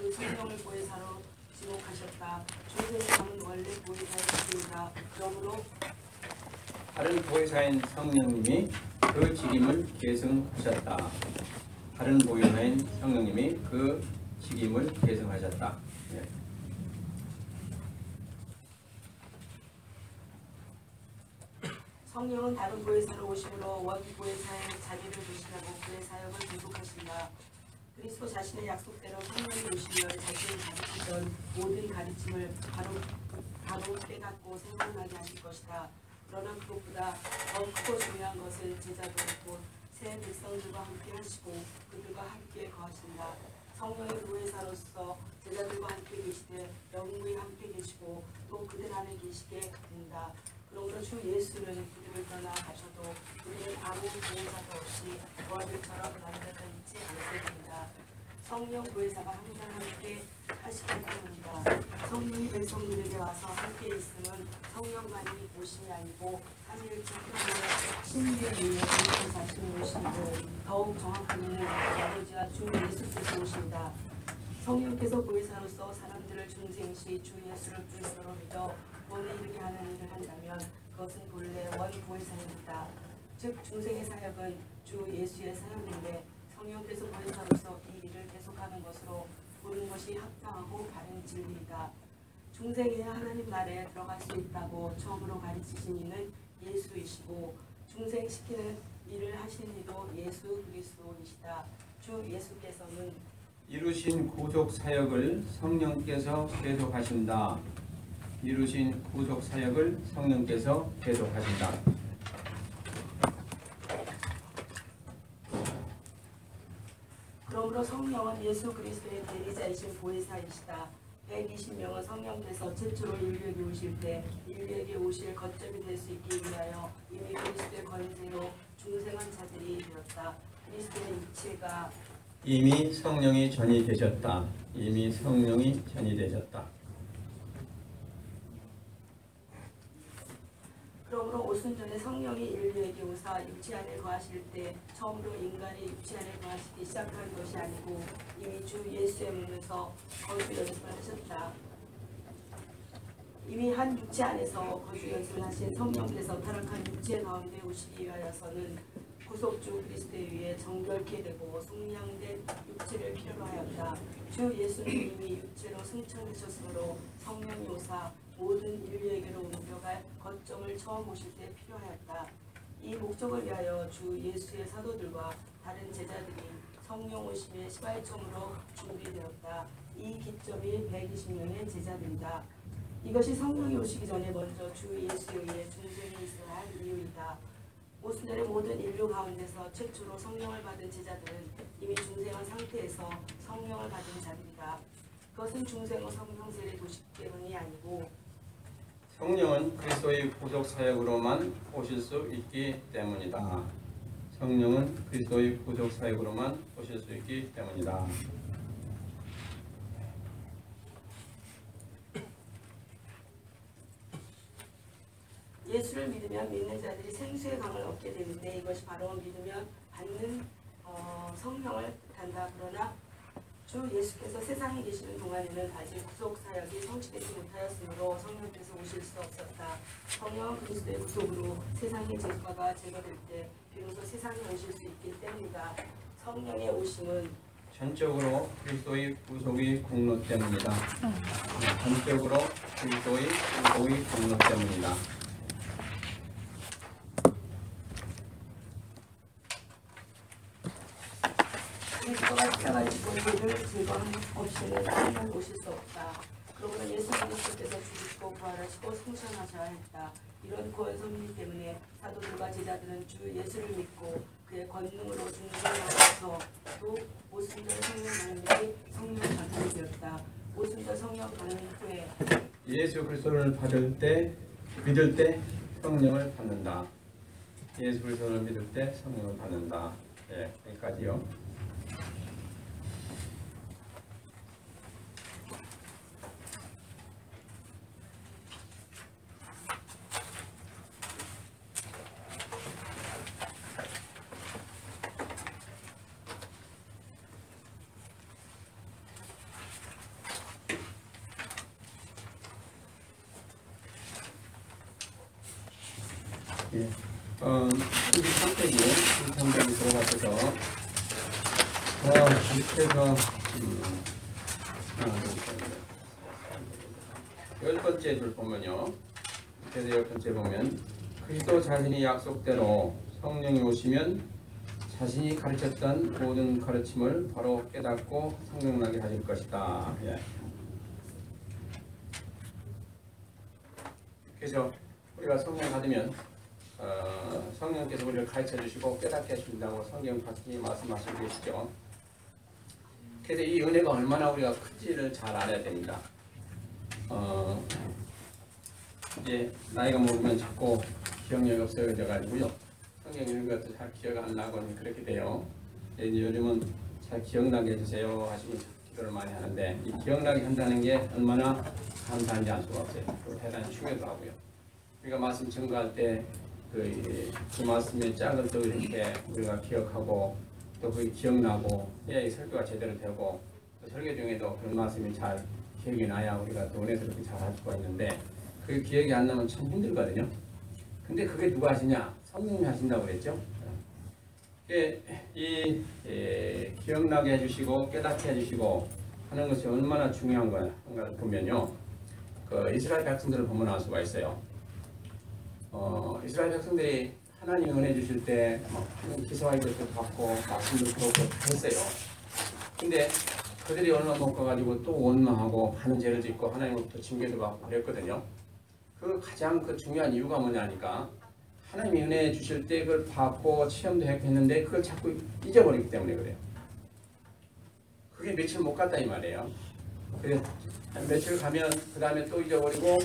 주 성령을 보혜사로 지목하셨다. 중생감은 원래 보혜사의 직임이다. 그러므로 다른 보혜사인 성령님이 그 직임을 계승하셨다. 다른 보혜사인 성령님이 그 직임을 계승하셨다. 네. 성령은 다른 보혜사로 오심으로 원 보혜사의 자리를 두시라고 그의 사역을 계속하신다. 그리스도 자신의 약속대로 성령이 오시면 자신이 가르치던 모든 가르침을 바로 빼앗고 생각나게 하실 것이다. 그러나 그것보다 더 크고 중요한 것은 제자들 곧 새 백성들과 함께 하시고 그들과 함께 거하신다. 성령의 보혜사로서 제자들과 함께 계시되 영원히 함께 계시고 또 그들 안에 계시게 된다. 그러므로 주 예수는 그들을 떠나 가셔도 우리는 아무 보혜사도 없이 원들처럼 남자가 있지 않게 된다. 성령 보혜사가 항상 함께 하시기 때문이다. 성령이 백성들에게 와서 함께 있음은 성령만이 오심이 아니고 삼위일체 하나님의 신비에 의해 그리스도 자신이 오시고 더욱 정확하게는 아버지와 주 예수께서 오신다. 성령께서 보혜사로서 사람들을 중생시 주 예수를 그리스도로 믿어 원에 이르게 하는 일을 한다면 그것은 본래 원 보혜사입니다. 즉 중생의 사역은 주 예수의 사역인데 성령께서 보혜사로서 이 일을 계속하는 것으로 보는 것이 합당하고 바른 진리이다. 중생이 하나님 나라에 들어갈 수 있다고 처음으로 가르치신 이는 예수이시고 중생시키는 일을 하신 이도 예수 그리스도이시다. 주 예수께서는 이루신 구속 사역을 성령께서 계속하신다. 이루신 구속 사역을 성령께서 계속하신다. 그러므로 성령은 예수 그리스도의 대리자이신 보혜사이시다. 120명은 성령께서 최초로 인류에게 오실 때 인류에게 오실 거점이 될 수 있기 위하여 이미 그리스도의 권세로 중생한 자들이 되었다. 그리스도의 육체가 이미 성령이 전이 되셨다. 이미 성령이 전이 되셨다. 그러므로 오순전에 성령이 인류에게 오사 육체 안에 거하실 때 처음으로 인간이 육체 안에 거하시기 시작한 것이 아니고 이미 주 예수의 몸에서 거주 연습을 하셨다. 이미 한 육체 안에서 거주 연습을 하신 성령께서 타락한 육체 가운데 오시기 위하여서는 구속주 그리스도에 의해 정결케 되고 속량된 육체를 필요로 하였다. 주 예수는 이미 육체로 승천하셨으므로 성령이 오사 모든 인류에게로 옮겨갈 거점을 처음 오실 때 필요하였다. 이 목적을 위하여 주 예수의 사도들과 다른 제자들이 성령 오심의 시발점으로 준비되었다. 이 기점이 120명의 제자들이다. 이것이 성령이 오시기 전에 먼저 주 예수에 의해 중생이 있어야 할 이유이다. 오순절의 모든 인류 가운데서 최초로 성령을 받은 제자들은 이미 중생한 상태에서 성령을 받은 자들이다. 그것은 중생의 성령세례 도식 때문이 아니고 성령은 그리스도의 구속 사역으로만 오실 수 있기 때문이다. 성령은 그리스도의 구속 사역으로만 오실 수 있기 때문이다. 예수를 믿으면 믿는 자들이 생수의 강을 얻게 되는데 이것이 바로 믿으면 받는 성령을 뜻한다. 그러나 주 예수께서 세상에 계시는 동안에는 아직 구속 사역이 성취되지 못하였으므로 성령께서 오실 수 없었다. 성령은 그리스도의 구속으로 세상의 죄과가 제거될 때 비로소 세상에 오실 수 있기 때문이다. 성령의 오심은 전적으로 그리스도의 구속의 공로 때문이다. 전적으로 그리스도의 구속의 공로 때문이다. 그리스도가 십자가를 지고 우리를 즐거움 없이는 하나님 오실 수 없다. 그러므로 예수 그리스도께서 죽으시고 부활하시고 승천하셔야 했다. 이런 구원 섭리 때문에 사도들과 제자들은 주 예수를 믿고 그의 권능으로 중생하여서 또 오순절 성령 받음이 성령 받음이 되었다. 오순절 성령 받은 후에 예수 그리스도를 믿을 때 성령을 받는다. 예수 그리스도를 믿을 때 성령을 받는다. 예, 여기까지요. 예. 33페이지 3장이 들어가셔서 밑에서 열 번째 줄 보면요. 밑에서 열 번째 보면 그리스도 자신이 약속대로 성령이 오시면 자신이 가르쳤던 모든 가르침을 바로 깨닫고 생각나게 하실 것이다. 예. 그래서 우리가 성령 받으면 성령께서 우리를 가르쳐 주시고 깨닫게 해준다고 성경 파트니 말씀하시고 계시죠. 그래서 이 은혜가 얼마나 우리가 큰지를 잘 알아야 됩니다. 이제 나이가 먹으면 자꾸 기억력이 없어져 가지고요. 성경 읽는 것도 잘 기억 안 나고는 그렇게 돼요. 이제 요즘은 잘 기억나게 해주세요 하시고 기도를 많이 하는데 이 기억나게 한다는 게 얼마나 감사한지 알 수가 없어요. 대단히 중요도 하고요. 우리가 말씀 증거할 때 그 말씀의 짝을 또 이렇게 우리가 기억하고 또 그게 기억나고 해야 이 설교가 제대로 되고 또 설교 중에도 그런 말씀이 잘 기억이 나야 우리가 또 은혜스럽게 잘 할 수가 있는데 그게 기억이 안 나면 참 힘들거든요. 근데 그게 누가 하시냐? 성령이 하신다고 그랬죠. 이 기억나게 해주시고 깨닫게 해주시고 하는 것이 얼마나 중요한 건가를 보면요. 그 이스라엘 백성들을 보면 알 수가 있어요. 이스라엘 백성들이 하나님 은혜 주실 때 기사와 이것도 받고 말씀도 그렇고 다 했어요. 근데 그들이 얼마 못 가가지고 또 원망하고 하는 죄를 짓고 하나님으로부터 징계도 받고 그랬거든요. 그 가장 그 중요한 이유가 뭐냐니까 하나님이 은혜 주실 때 그걸 받고 체험도 했는데 그걸 자꾸 잊어버리기 때문에 그래요. 그게 며칠 못 갔다 이 말이에요. 그래서 며칠 가면 그 다음에 또 잊어버리고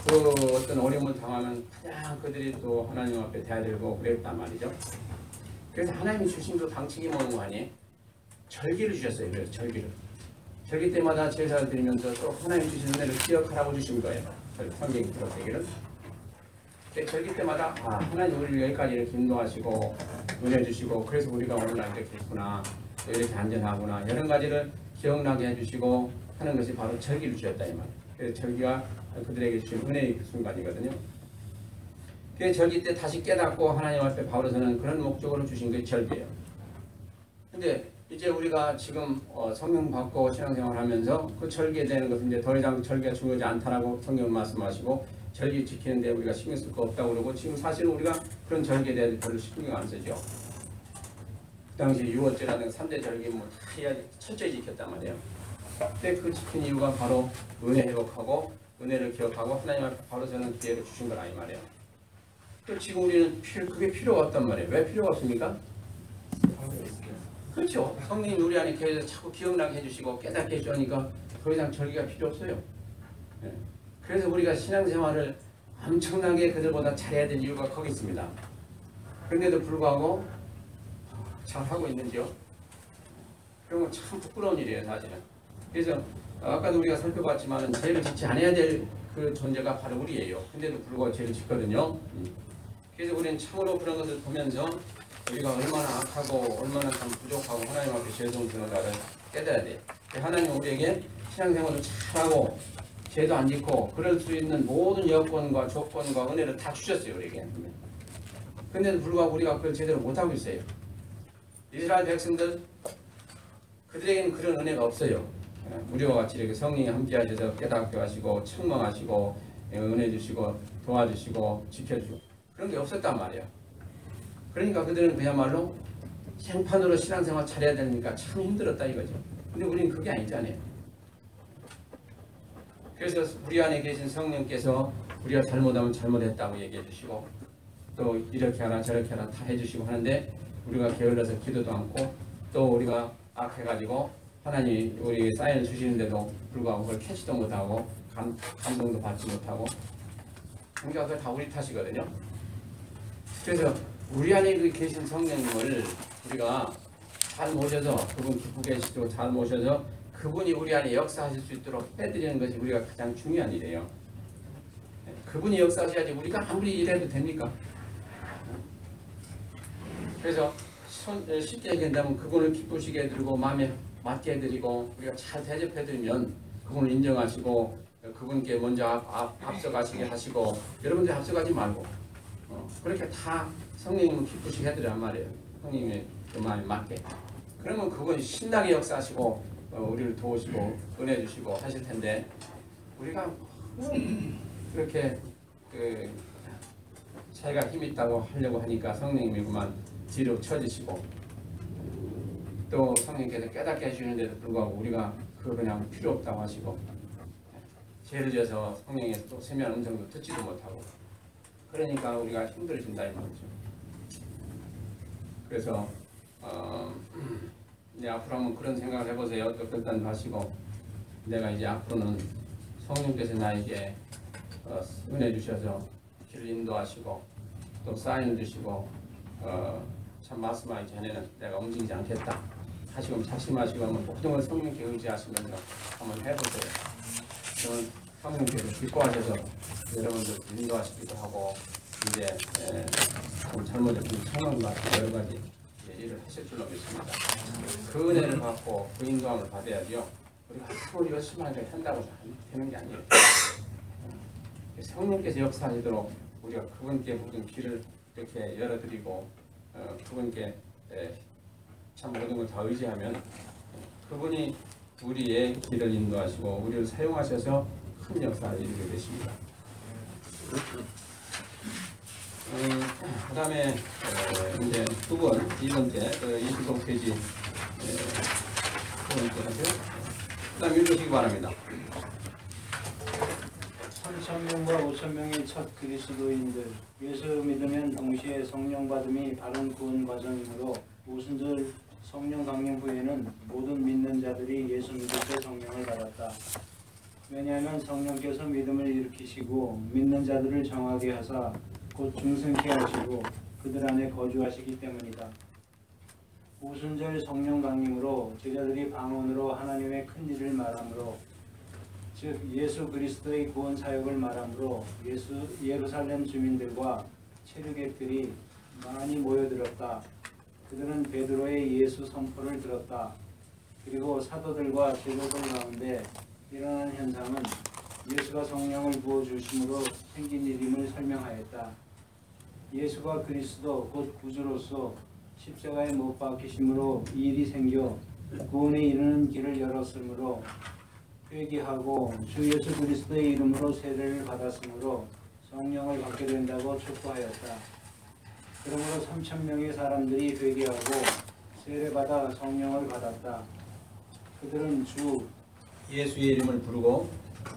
그 어떤 어려움을 당하면 가장 그들이 또 하나님 앞에 대들고 그랬단 말이죠. 그래서 하나님이 주신 그 방식이 뭐는 거 아니에요? 절기를 주셨어요. 그래서 절기를. 절기 때마다 제사를 드리면서 또 하나님 주신 은혜를 기억하라고 주신 거예요. 성경이 그렇게기를. 절기 때마다 하나님 우리를 여기까지 이렇게 인도하시고 은혜 주시고 그래서 우리가 오늘날 이렇게 있구나 또 이렇게 안전하구나 여러 가지를 기억나게 해주시고 하는 것이 바로 절기를 주셨다 이 말이에요. 그래서 절기가 그들에게 주신 은혜의 순간이거든요. 그래서 절기 때 다시 깨닫고 하나님 앞에 바로 서는 그런 목적으로 주신 게 절기예요. 근데 이제 우리가 지금 성령 받고 신앙생활 하면서 그 절기에 대한 것은 이제 더 이상 절기가 중요하지 않다라고 성경 말씀하시고 절기 지키는데 우리가 신경 쓸 거 없다고 그러고 지금 사실은 우리가 그런 절기에 대해서 별로 신경 안 쓰죠. 그 당시 유월절이라는 3대 절기 뭐 다 철저히 지켰단 말이에요. 근데 그 지킨 이유가 바로 은혜 회복하고 은혜를 기억하고 하나님 앞에 바로 서는 기회를 주신 거라 이 말이에요. 또 지금 우리는 그게 필요가 없단 말이에요. 왜 필요가 없습니까? 그렇죠. 성령이 우리 안에 계속 자꾸 기억나게 해주시고 깨닫게 해주니까 더 이상 절기가 필요 없어요. 네. 그래서 우리가 신앙생활을 엄청나게 그들보다 잘해야 될 이유가 거기 있습니다. 그런데도 불구하고 잘하고 있는지요? 그런 건 참 부끄러운 일이에요 사실은. 그래서 아까도 우리가 살펴봤지만 죄를 짓지 않아야 될 그 존재가 바로 우리예요. 근데도 불구하고 죄를 짓거든요. 그래서 우리는 참으로 그런 것을 보면서 우리가 얼마나 악하고 얼마나 참 부족하고 하나님 앞에 죄송스러운가를 깨달아야 돼요. 하나님은 우리에게 신앙생활을 잘하고 죄도 안 짓고 그럴 수 있는 모든 여건과 조건과 은혜를 다 주셨어요 우리에게. 근데도 불구하고 우리가 그걸 제대로 못하고 있어요. 이스라엘 백성들 그들에게는 그런 은혜가 없어요. 우리와 같이 이렇게 성령이 함께 하셔서 깨닫게 하시고 책망하시고 은혜 주시고 도와주시고 지켜주시고 그런 게 없었단 말이에요. 그러니까 그들은 그야말로 생판으로 신앙생활 잘해야 되니까 참 힘들었다 이거죠. 근데 우리는 그게 아니잖아요. 그래서 우리 안에 계신 성령께서 우리가 잘못하면 잘못했다고 얘기해 주시고 또 이렇게 하라 저렇게 하라 다 해주시고 하는데 우리가 게을러서 기도도 않고 또 우리가 악해가지고 하나님 우리 사인을 주시는데도 불구하고 그걸 캐치도 못하고 감동도 받지 못하고 그러니까 그거 다 우리 탓이거든요. 그래서 우리 안에 계신 성령님을 우리가 잘 모셔서 그분 기쁘게 계시고 잘 모셔서 그분이 우리 안에 역사하실 수 있도록 해드리는 것이 우리가 가장 중요한 일이에요. 그분이 역사하셔야지 우리가 아무리 일해도 됩니까? 그래서 쉽게 얘기한다면 그분을 기쁘시게 해드리고 마음에 맞게 해드리고 우리가 잘 대접해드리면 그분을 인정하시고 그분께 먼저 앞서가시게 하시고 여러분들 앞서가지 말고 그렇게 다 성령님은 기쁘시게 해드란 말이에요. 성령님의 그 마음에 맞게. 그러면 그건 신나게 역사하시고 우리를 도우시고 은혜 주시고 하실 텐데 우리가 그렇게 자기가 힘 있다고 하려고 하니까 성령님이 그만 뒤로 쳐지시고 또 성령님께서 깨닫게 해주시는데도 불구하고 우리가 그거 그냥 필요 없다고 하시고 죄를 지어서 성령의 또 세미한 음성도 듣지도 못하고 그러니까 우리가 힘들어진다 이 말이죠. 그래서 이제 앞으로 한번 그런 생각을 해보세요. 또 결단도 하시고 내가 이제 앞으로는 성령께서 나에게 은혜 주셔서 길을 인도하시고 또 사인을 주시고 참 말씀하기 전에는 내가 움직이지 않겠다 하시고 작심하시고 한번 모든 걸 성령께 의지하시면서 한번 해보세요. 그러면 성령께서 기뻐하셔서 여러분들 인도하시기도 하고 이제 잘못했던 청원도 하시고 여러 가지 일을 하실 줄로 믿습니다. 그 은혜를 받고 그 인도함을 받아야죠. 우리가 아무리 열심히 하게 한다고 되는 게 아니에요. 성령께서 역사하시도록 우리가 그분께 모든 길을 이렇게 열어드리고 그분께 참 모든 걸 다 의지하면 그분이 우리의 길을 인도하시고 우리를 사용하셔서 큰 역사를 이루게 되십니다. 그 다음에 이제 2번째 25페이지 두 번째 하세요. 그 다음 읽으시기 바랍니다. 3,000명과 5,000명의 첫 그리스도인들 예수를 믿으면 동시에 성령 받음이 바른 구원 과정이므로 오순절 성령 강림 후에는 모든 믿는 자들이 예수 믿을 때 성령을 받았다. 왜냐하면 성령께서 믿음을 일으키시고 믿는 자들을 정하게 하사 곧 중생케 하시고 그들 안에 거주하시기 때문이다. 오순절 성령 강림으로 제자들이 방언으로 하나님의 큰 일을 말하므로 즉 예수 그리스도의 구원 사역을 말하므로 예루살렘 주민들과 체류객들이 많이 모여들었다. 그들은 베드로의 예수 선포를 들었다. 그리고 사도들과 제자들 가운데 일어난 현상은 예수가 성령을 부어주심으로 생긴 일임을 설명하였다. 예수가 그리스도 곧 구주로서 십자가에 못 박히심으로 이 일이 생겨 구원에 이르는 길을 열었으므로 회개하고 주 예수 그리스도의 이름으로 세례를 받았으므로 성령을 받게 된다고 촉구하였다. 그러므로 3,000명의 사람들이 회개하고 세례받아 성령을 받았다. 그들은 주 예수의 이름을 부르고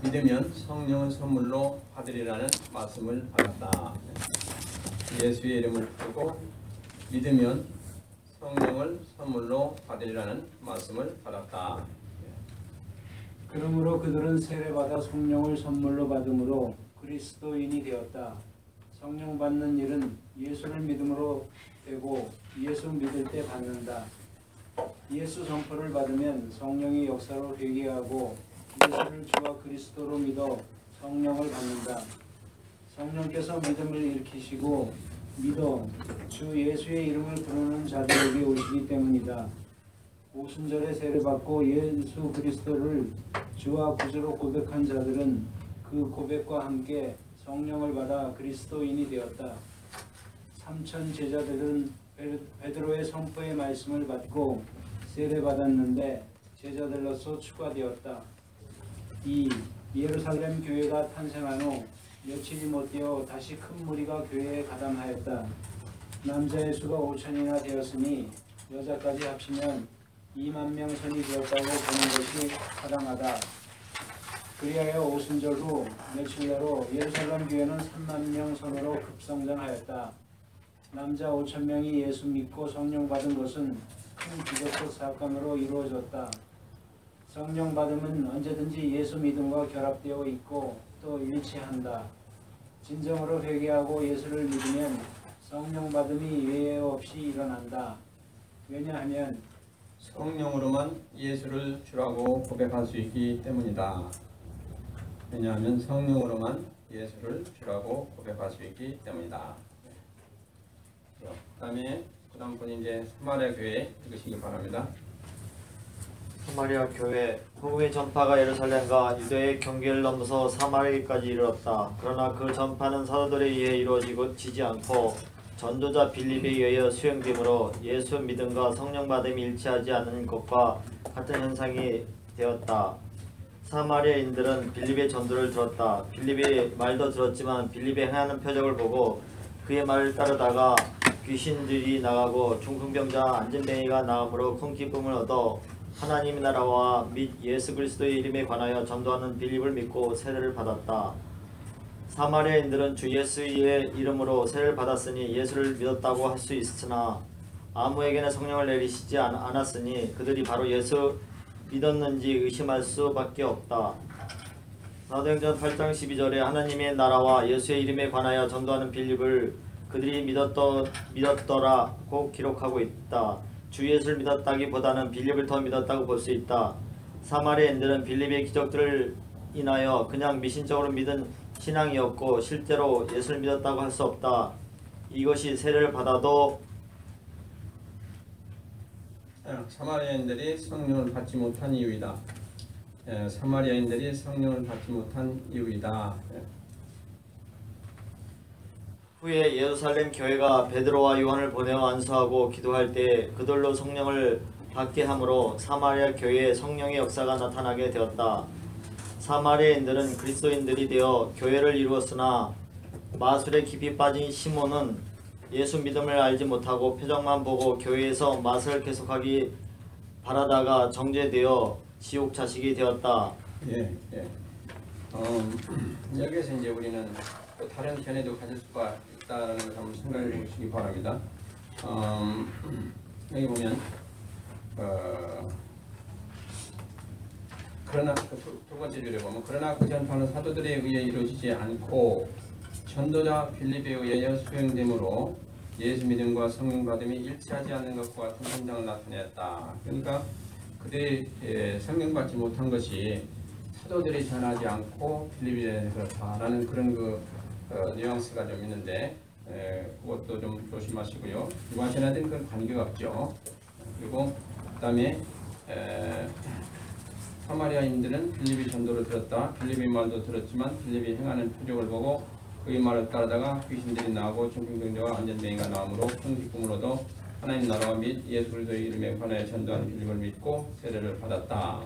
믿으면 성령을 선물로 받으리라는 말씀을 받았다. 예수의 이름을 부르고 믿으면 성령을 선물로 받으리라는 말씀을 받았다. 그러므로 그들은 세례받아 성령을 선물로 받음으로 그리스도인이 되었다. 성령 받는 일은 예수를 믿음으로 되고 예수 믿을 때 받는다. 예수 선포를 받으면 성령의 역사로 회개하고 예수를 주와 그리스도로 믿어 성령을 받는다. 성령께서 믿음을 일으키시고 믿어 주 예수의 이름을 부르는 자들에게 오시기 때문이다. 오순절에 세례받고 예수 그리스도를 주와 구주로 고백한 자들은 그 고백과 함께 성령을 받아 그리스도인이 되었다. 3,000 제자들은 베드로의 선포의 말씀을 받고 세례받았는데 제자들로서 추가되었다. 2. 예루살렘 교회가 탄생한 후 며칠이 못되어 다시 큰 무리가 교회에 가담하였다. 남자의 수가 5,000이나 되었으니 여자까지 합치면 2만 명 선이 되었다고 보는 것이 타당하다. 그리하여 오순절 후 며칠 내로 예루살렘 교회는 3만 명 선으로 급성장하였다. 남자 5,000명이 예수 믿고 성령 받은 것은 큰 기적적 사건으로 이루어졌다. 성령 받음은 언제든지 예수 믿음과 결합되어 있고 또 일치한다. 진정으로 회개하고 예수를 믿으면 성령 받음이 예외 없이 일어난다. 왜냐하면 성령으로만 예수를 주라고 고백할 수 있기 때문이다. 왜냐하면 성령으로만 예수를 주라고 고백할 수 있기 때문이다. 그 다음 분이 이제 사마리아 교회 읽으시기 바랍니다. 사마리아 교회 복음의 전파가 예루살렘과 유대의 경계를 넘어서 사마리아까지 이르렀다. 그러나 그 전파는 사도들에 의해 이루어지지 않고 전도자 빌립에 의하여 수행되므로 예수 믿음과 성령 받음이 일치하지 않는 것과 같은 현상이 되었다. 사마리아인들은 빌립의 전도를 들었다. 빌립의 말도 들었지만 빌립의 행하는 표적을 보고 그의 말을 따르다가 귀신들이 나가고 중풍병자 안진뱅이가 나음으로 큰 기쁨을 얻어 하나님의 나라와 및 예수 그리스도의 이름에 관하여 전도하는 빌립을 믿고 세례를 받았다. 사마리아인들은 주 예수의 이름으로 세례를 받았으니 예수를 믿었다고 할 수 있으나 아무에게나 성령을 내리시지 않았으니 그들이 바로 예수 믿었는지 의심할 수밖에 없다. 사도행전 8장 12절에 하나님의 나라와 예수의 이름에 관하여 전도하는 빌립을 그들이 믿었더라고 기록하고 있다. 주 예수를 믿었다기보다는 빌립을 더 믿었다고 볼 수 있다. 사마리아인들은 빌립의 기적들을 인하여 그냥 미신적으로 믿은 신앙이었고 실제로 예수를 믿었다고 할 수 없다. 이것이 세례를 받아도 사마리아인들이 성령을 받지 못한 이유이다. 사마리아인들이 성령을 받지 못한 이유이다. 후에 예루살렘 교회가 베드로와 요한을 보내어 안수하고 기도할 때 그들로 성령을 받게 함으로 사마리아 교회에 성령의 역사가 나타나게 되었다. 사마리아인들은 그리스도인들이 되어 교회를 이루었으나 마술에 깊이 빠진 시몬은 예수 믿음을 알지 못하고 표적만 보고 교회에서 마술을 계속하기 바라다가 정죄되어 지옥 자식이 되었다. 여기에서 이제 우리는 또 다른 견해도 가질 수가 있다는 것을 한번 생각해 보시기 바랍니다. 여기 보면 그러나 두 번째 줄에 보면 그러나 그 전파는 사도들에 의해 이루어지지 않고 전도자 빌립에 의하여 수행되므로 예수 믿음과 성령 받음이 일치하지 않는 것과 같은 현상을 나타냈다. 그러니까 그들이 성령 받지 못한 것이 사도들이 전하지 않고 빌립에 그렇다라는 그런 뉘앙스가 좀 있는데 그것도 좀 조심하시고요. 이와 전하들은 그런 관계가 없죠. 그리고 그다음에 사마리아인들은 빌립의 전도를 들었다. 빌립의 말도 들었지만 빌립이 행하는 표적을 보고 그의 말을 따르다가 귀신들이 나오고 중풍병자와 안진뱅이가 나오므로 큰 기쁨을 얻어 하나님 나라와 및 예수 그리스도의 이름에 관하여 전도하는 빌립을 믿고 세례를 받았다.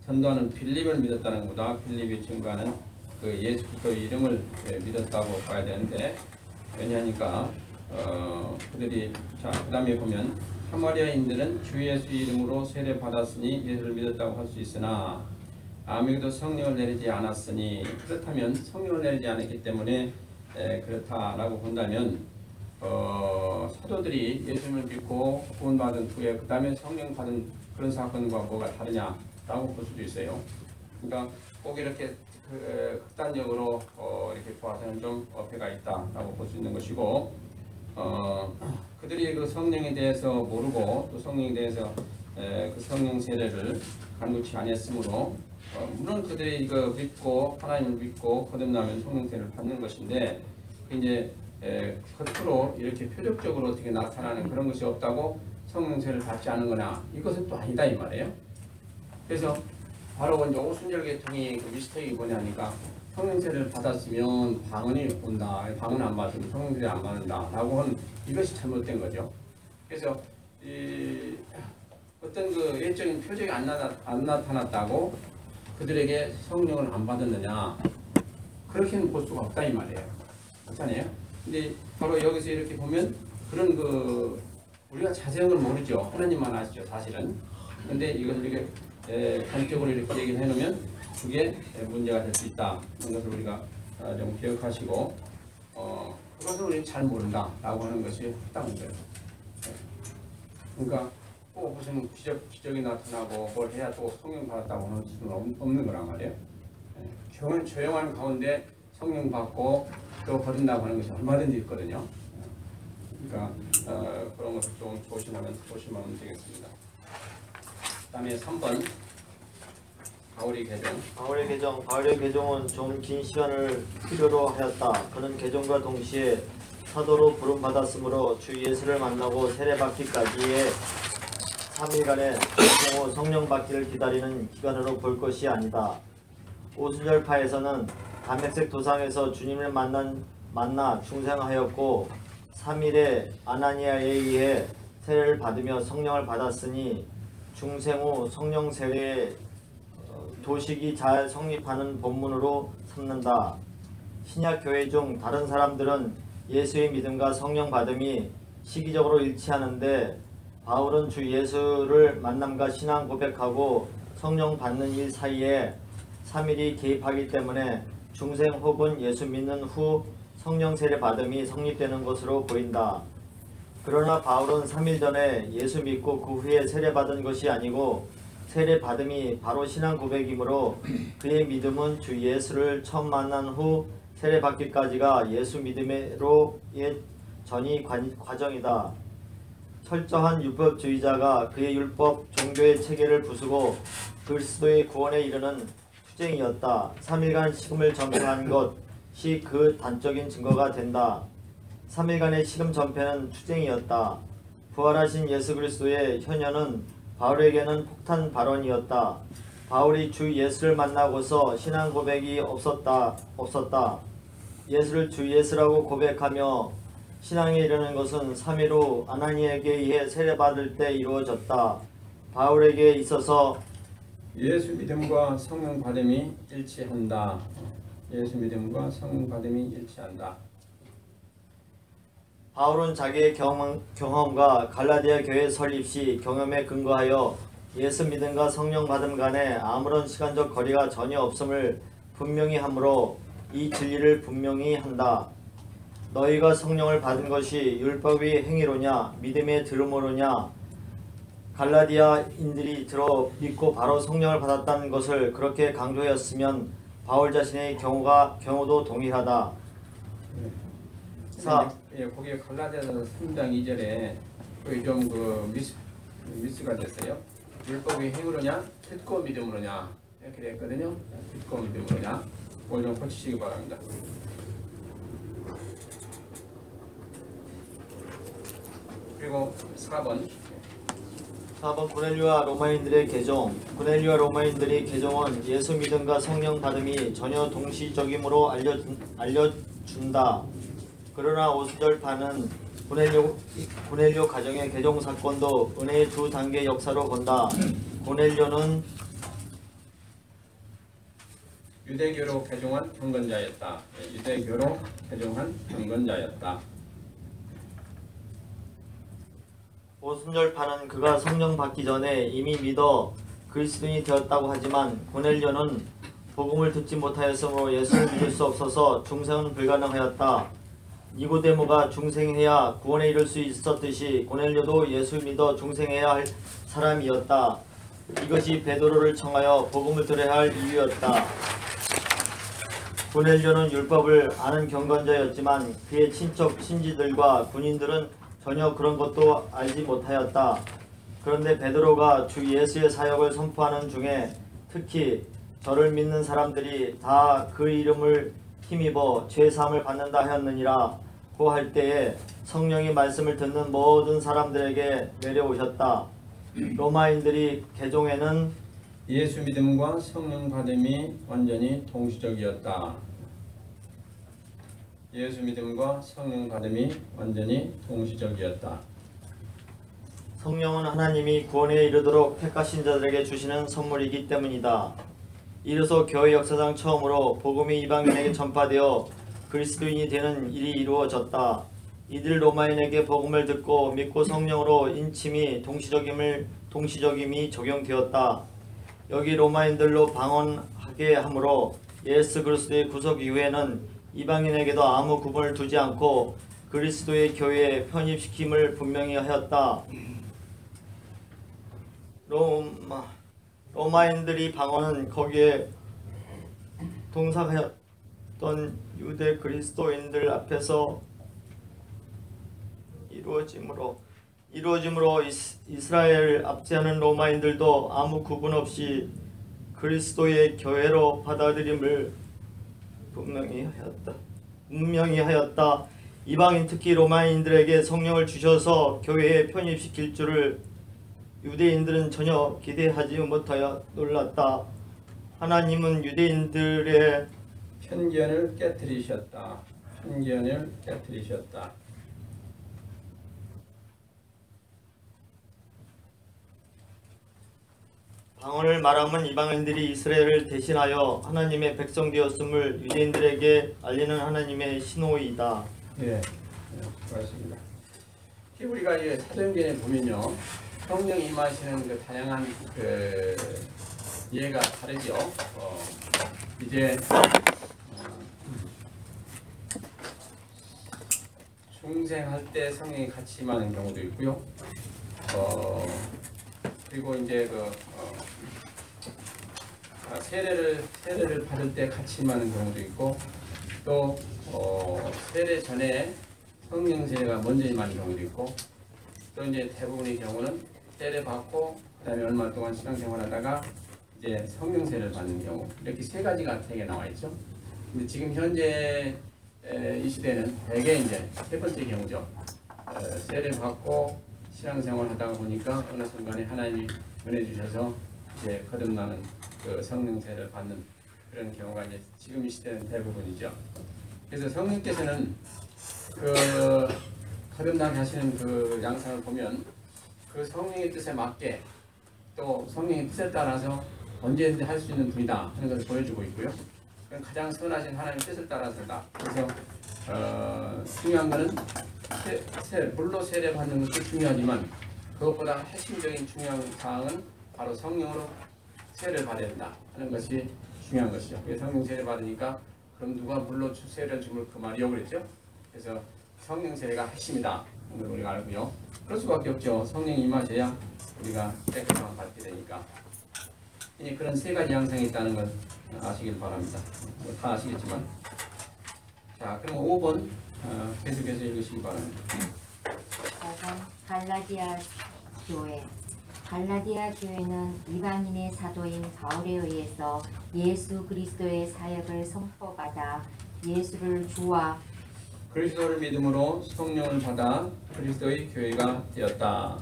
전도하는 빌립을 믿었다는 것보다 빌립이 증거하는 그 예수 그리스도의 이름을 믿었다고 봐야 되는데 왜냐하니까 그들이 그 다음에 보면 사마리아인들은 주 예수 이름으로 세례 받았으니 예수를 믿었다고 할 수 있으나 아무에게도 성령을 내리지 않았으니 그렇다면 성령을 내리지 않았기 때문에 그렇다라고 본다면 사도들이 예수님을 믿고 구원받은 후에 그 다음에 성령 받은 그런 사건과 뭐가 다르냐라고 볼 수도 있어요. 그러니까 꼭 이렇게 극단적으로 이렇게 보아서는 좀 어폐가 있다라고 볼 수 있는 것이고 그들이 그 성령에 대해서 모르고 또 성령에 대해서 그 성령 세례를 간구치 않았으므로 물론 그들이 이거 믿고 하나님을 믿고 거듭나면 성령 세례를 받는 것인데 이제 겉으로 이렇게 표적적으로 어떻게 나타나는 그런 것이 없다고 성령 세례를 받지 않은거나 이것은 또 아니다 이 말이에요. 그래서 바로 이제 오순절 계통이 그 미스터리 뭐냐니까 성령 세례를 받았으면 방언이 온다. 방언 안 받으면 성령 세례 안 받는다라고 하는 이것이 잘못된 거죠. 그래서 어떤 그 예적인 표적이 안 나타났다고 그들에게 성령을 안 받았느냐 그렇게는 볼 수가 없다 이 말이에요. 그렇잖아요. 근데 바로 여기서 이렇게 보면 그런 우리가 자세한 걸 모르죠. 하나님만 아시죠 사실은. 근데 이것을 이렇게 단적으로 이렇게 얘기를 해놓으면 그게 문제가 될 수 있다. 그런 것을 우리가 좀 기억하시고 그것을 우리는 잘 모른다라고 하는 것이 딱 문제예요. 그러니까 꼭 무슨 기적이 나타나고 뭘 해야 또 성령 받았다고 하는 수는 없는 거란 말이에요. 조용한 가운데 성령 받고 또 거듭나고 하는 것이 얼마든지 있거든요. 그러니까 그런 것을 좀 조심하면 되겠습니다. 그 다음에 3번 바울의 개종. 바울의 개종은 좀 긴 시간을 필요로 하였다. 그는 개종과 동시에 사도로 부름받았으므로 주 예수를 만나고 세례받기까지의 3일간의 중생 후 성령 받기를 기다리는 기간으로 볼 것이 아니다. 오순절파에서는 담백색 도상에서 주님을 만나 중생하였고 3일에 아나니아에 의해 세례를 받으며 성령을 받았으니 중생 후 성령 세례의 도식이 잘 성립하는 본문으로 삼는다. 신약 교회 중 다른 사람들은 예수의 믿음과 성령 받음이 시기적으로 일치하는데 바울은 주 예수를 만남과 신앙 고백하고 성령 받는 일 사이에 3일이 개입하기 때문에 중생 혹은 예수 믿는 후 성령 세례 받음이 성립되는 것으로 보인다. 그러나 바울은 3일 전에 예수 믿고 그 후에 세례 받은 것이 아니고 세례 받음이 바로 신앙 고백이므로 그의 믿음은 주 예수를 처음 만난 후 세례 받기까지가 예수 믿음으로의 전이 과정이다. 철저한 율법주의자가 그의 율법 종교의 체계를 부수고 그리스도의 구원에 이르는 투쟁이었다. 3일간 식음을 전폐한 것이 그 단적인 증거가 된다. 3일간의 식음 전폐는 투쟁이었다. 부활하신 예수 그리스도의 현현은 바울에게는 폭탄 발언이었다. 바울이 주 예수를 만나고서 신앙 고백이 없었다. 예수를 주 예수라고 고백하며 신앙에 이르는 것은 3일 후 아나니에게 의해 세례받을 때 이루어졌다. 바울에게 있어서 예수 믿음과 성령 받음이 일치한다. 예수 믿음과 성령 받음이 일치한다. 바울은 자기의 경험과 갈라디아 교회 설립 시 경험에 근거하여 예수 믿음과 성령 받음 간에 아무런 시간적 거리가 전혀 없음을 분명히 하므로 이 진리를 분명히 한다. 너희가 성령을 받은 것이 율법의 행위로냐 믿음의 들음으로냐. 갈라디아인들이 들어 믿고 바로 성령을 받았다는 것을 그렇게 강조했으면 바울 자신의 경우도 동일하다. 거기에 갈라디아서 3장 2절에 좀 미스가 됐어요. 율법의 행위로냐 듣고 믿음으로냐 이렇게 됐거든요. 듣고 믿음으로냐. 그걸 좀 고치시기 바랍니다. 그리고 4번 고넬료와 로마인들의 개종. 고넬료와 로마인들의 개종은 예수 믿음과 성령 받음이 전혀 동시적임으로 알려준다. 그러나 오순절파는 고넬료 가정의 개종 사건도 은혜의 두 단계 역사로 본다. 고넬료는 유대교로 개종한 경건자였다. 유대교로 개종한 경건자였다. 오순절파는 그가 성령 받기 전에 이미 믿어 그리스도인이 되었다고 하지만 고넬료는 복음을 듣지 못하였으므로 예수를 믿을 수 없어서 중생은 불가능하였다. 니고데모가 중생해야 구원에 이를 수 있었듯이 고넬료도 예수 믿어 중생해야 할 사람이었다. 이것이 베드로를 청하여 복음을 들어야 할 이유였다. 고넬료는 율법을 아는 경건자였지만 그의 친척 친지들과 군인들은 전혀 그런 것도 알지 못하였다. 그런데 베드로가 주 예수의 사역을 선포하는 중에 특히 저를 믿는 사람들이 다 그 이름을 힘입어 죄사함을 받는다 하였느니라 고 할 때에 성령이 말씀을 듣는 모든 사람들에게 내려오셨다. 로마인들이 개종에는 예수 믿음과 성령 받음이 완전히 동시적이었다. 예수 믿음과 성령 받음이 완전히 동시적이었다. 성령은 하나님이 구원에 이르도록 택하신 자들에게 주시는 선물이기 때문이다. 이로써 교회 역사상 처음으로 복음이 이방인에게 전파되어 그리스도인이 되는 일이 이루어졌다. 이들 로마인에게 복음을 듣고 믿고 성령으로 인침이 동시적임이 적용되었다. 여기 로마인들로 방언하게 하므로 예수 그리스도의 구속 이후에는 이방인에게도 아무 구분을 두지 않고 그리스도의 교회에 편입시킴을 분명히 하였다. 로마인들이 방언은 거기에 동사하였던 유대 그리스도인들 앞에서 이루어짐으로 이스라엘 압제하는 로마인들도 아무 구분 없이 그리스도의 교회로 받아들임을 분명히 하였다. 이방인 특히 로마인들에게 성령을 주셔서 교회에 편입시킬 줄을 유대인들은 전혀 기대하지 못하여 놀랐다. 하나님은 유대인들의 편견을 깨뜨리셨다. 편견을 깨뜨리셨다. 방언을 말하면 이방인들이 이스라엘을 대신하여 하나님의 백성 되었음을 유대인들에게 알리는 하나님의 신호이다. 예, 수고하셨습니다. 우리가 이 사도행전에 보면요, 성령 임하시는 그 다양한 그 예가 다르죠. 이제 중생할 때 성령이 같이 임하는 경우도 있고요. 그리고 이제 세례를 받을 때 같이 임하는 경우도 있고, 또 세례 전에 성령 세례가 먼저 임하는 경우도 있고, 또 이제 대부분의 경우는 세례 받고 그다음에 얼마 동안 신앙생활하다가 이제 성령 세례를 받는 경우, 이렇게 세 가지가 되게 나와 있죠. 근데 지금 현재 이 시대는 대개 이제 세 번째 경우죠. 세례 받고 신앙생활하다가 보니까 어느 순간에 하나님이 은혜 주셔서 이제 거듭나는 그 성령 세례를 받는 그런 경우가 이제 지금 이 시대는 대부분이죠. 그래서 성령께서는 그 거듭나게 하시는 그 양상을 보면 그 성령의 뜻에 맞게 또 성령의 뜻에 따라서 언제든지 할 수 있는 분이다 하는 것을 보여주고 있고요. 가장 선하신 하나님의 뜻을 따라서다. 그래서 중요한 것은 물로 세례 받는 것도 중요하지만 그것보다 핵심적인 중요한 사항은 바로 성령으로 세례를 받아야 된다 하는 것이 중요한 것이죠. 성령 세례 받으니까 그럼 누가 물로 세례를 주면 그 말이요 그랬죠. 그래서 성령 세례가 핵심이다. 오늘 우리가 알고요. 그럴 수밖에 없죠. 성령이 임하셔야 우리가 깨끗함을 받게 되니까. 그런 세 가지 양상이 있다는 걸 아시길 바랍니다. 다 아시겠지만. 자, 그럼 5번 계속해서 읽으시기 바랍니다. 5번 갈라디아 교회. 갈라디아 교회는 이방인의 사도인 바울에 의해서 예수 그리스도의 사역을 선포받아 예수를 주와 그리스도를 믿음으로 성령을 받아 그리스도의 교회가 되었다.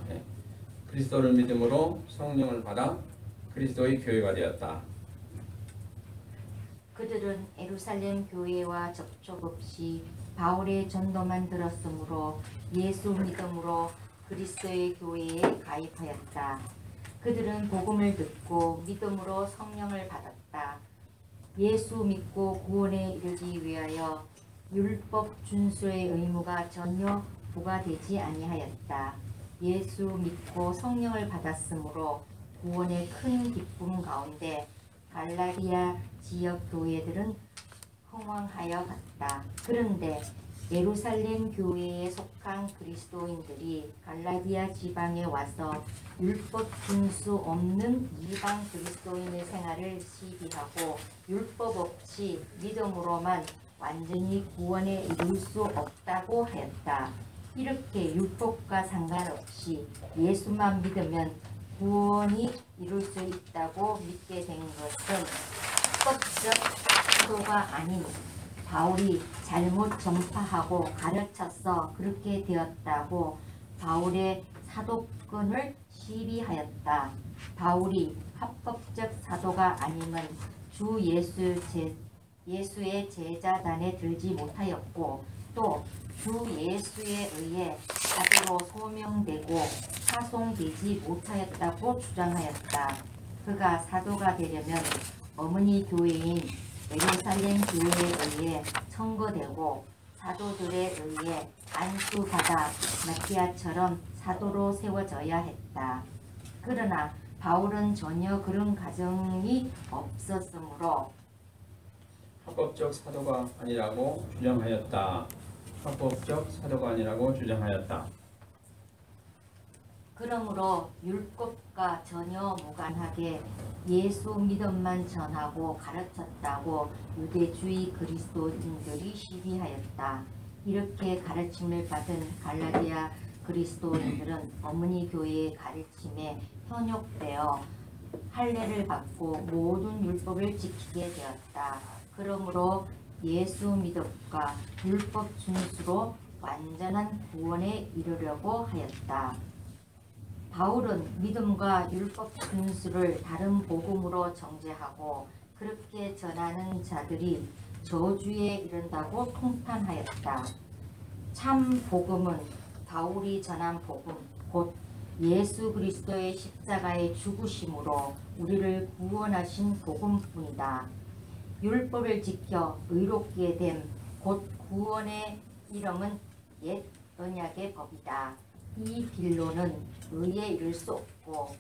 그리스도를 믿음으로 성령을 받아 그리스도의 교회가 되었다. 그들은 예루살렘 교회와 접촉 없이 바울의 전도만 들었으므로 예수 믿음으로 그리스도의 교회에 가입하였다. 그들은 복음을 듣고 믿음으로 성령을 받았다. 예수 믿고 구원에 이르기 위하여 율법 준수의 의무가 전혀 부과되지 아니하였다. 예수 믿고 성령을 받았으므로 구원의 큰 기쁨 가운데 갈라디아 지역 교회들은 흥왕하여 갔다. 그런데 예루살렘 교회에 속한 그리스도인들이 갈라디아 지방에 와서 율법 준수 없는 이방 그리스도인의 생활을 시비하고 율법 없이 믿음으로만 완전히 구원에 이룰 수 없다고 하였다. 이렇게 율법과 상관없이 예수만 믿으면 구원이 이룰 수 있다고 믿게 된 것은 합법적 사도가 아닌 바울이 잘못 전파하고 가르쳐서 그렇게 되었다고 바울의 사도권을 시비하였다. 바울이 합법적 사도가 아니면 주 예수의 제자단에 들지 못하였고 또 주 예수에 의해 사도로 소명되고 파송되지 못하였다고 주장하였다. 그가 사도가 되려면 어머니 교회인 예루살렘 교회에 의해 청거되고 사도들에 의해 안수받아 마티아처럼 사도로 세워져야 했다. 그러나 바울은 전혀 그런 가정이 없었으므로 합법적 사도가 아니라고 주장하였다. 합법적 사도가 아니라고 주장하였다. 그러므로 율법과 전혀 무관하게 예수 믿음만 전하고 가르쳤다고 유대주의 그리스도인들이 시비하였다. 이렇게 가르침을 받은 갈라디아 그리스도인들은 어머니 교회의 가르침에 현혹되어 할례를 받고 모든 율법을 지키게 되었다. 그러므로 예수 믿음과 율법 준수로 완전한 구원에 이르려고 하였다. 바울은 믿음과 율법 준수를 다른 복음으로 정죄하고 그렇게 전하는 자들이 저주에 이른다고 통탄하였다. 참 복음은 바울이 전한 복음 곧 예수 그리스도의 십자가의 죽으심으로 우리를 구원하신 복음뿐이다. 율법을 지켜 의롭게 됨 곧 구원의 이름은 옛 언약의 법이다. 이 길로는 의에 이를 수 없고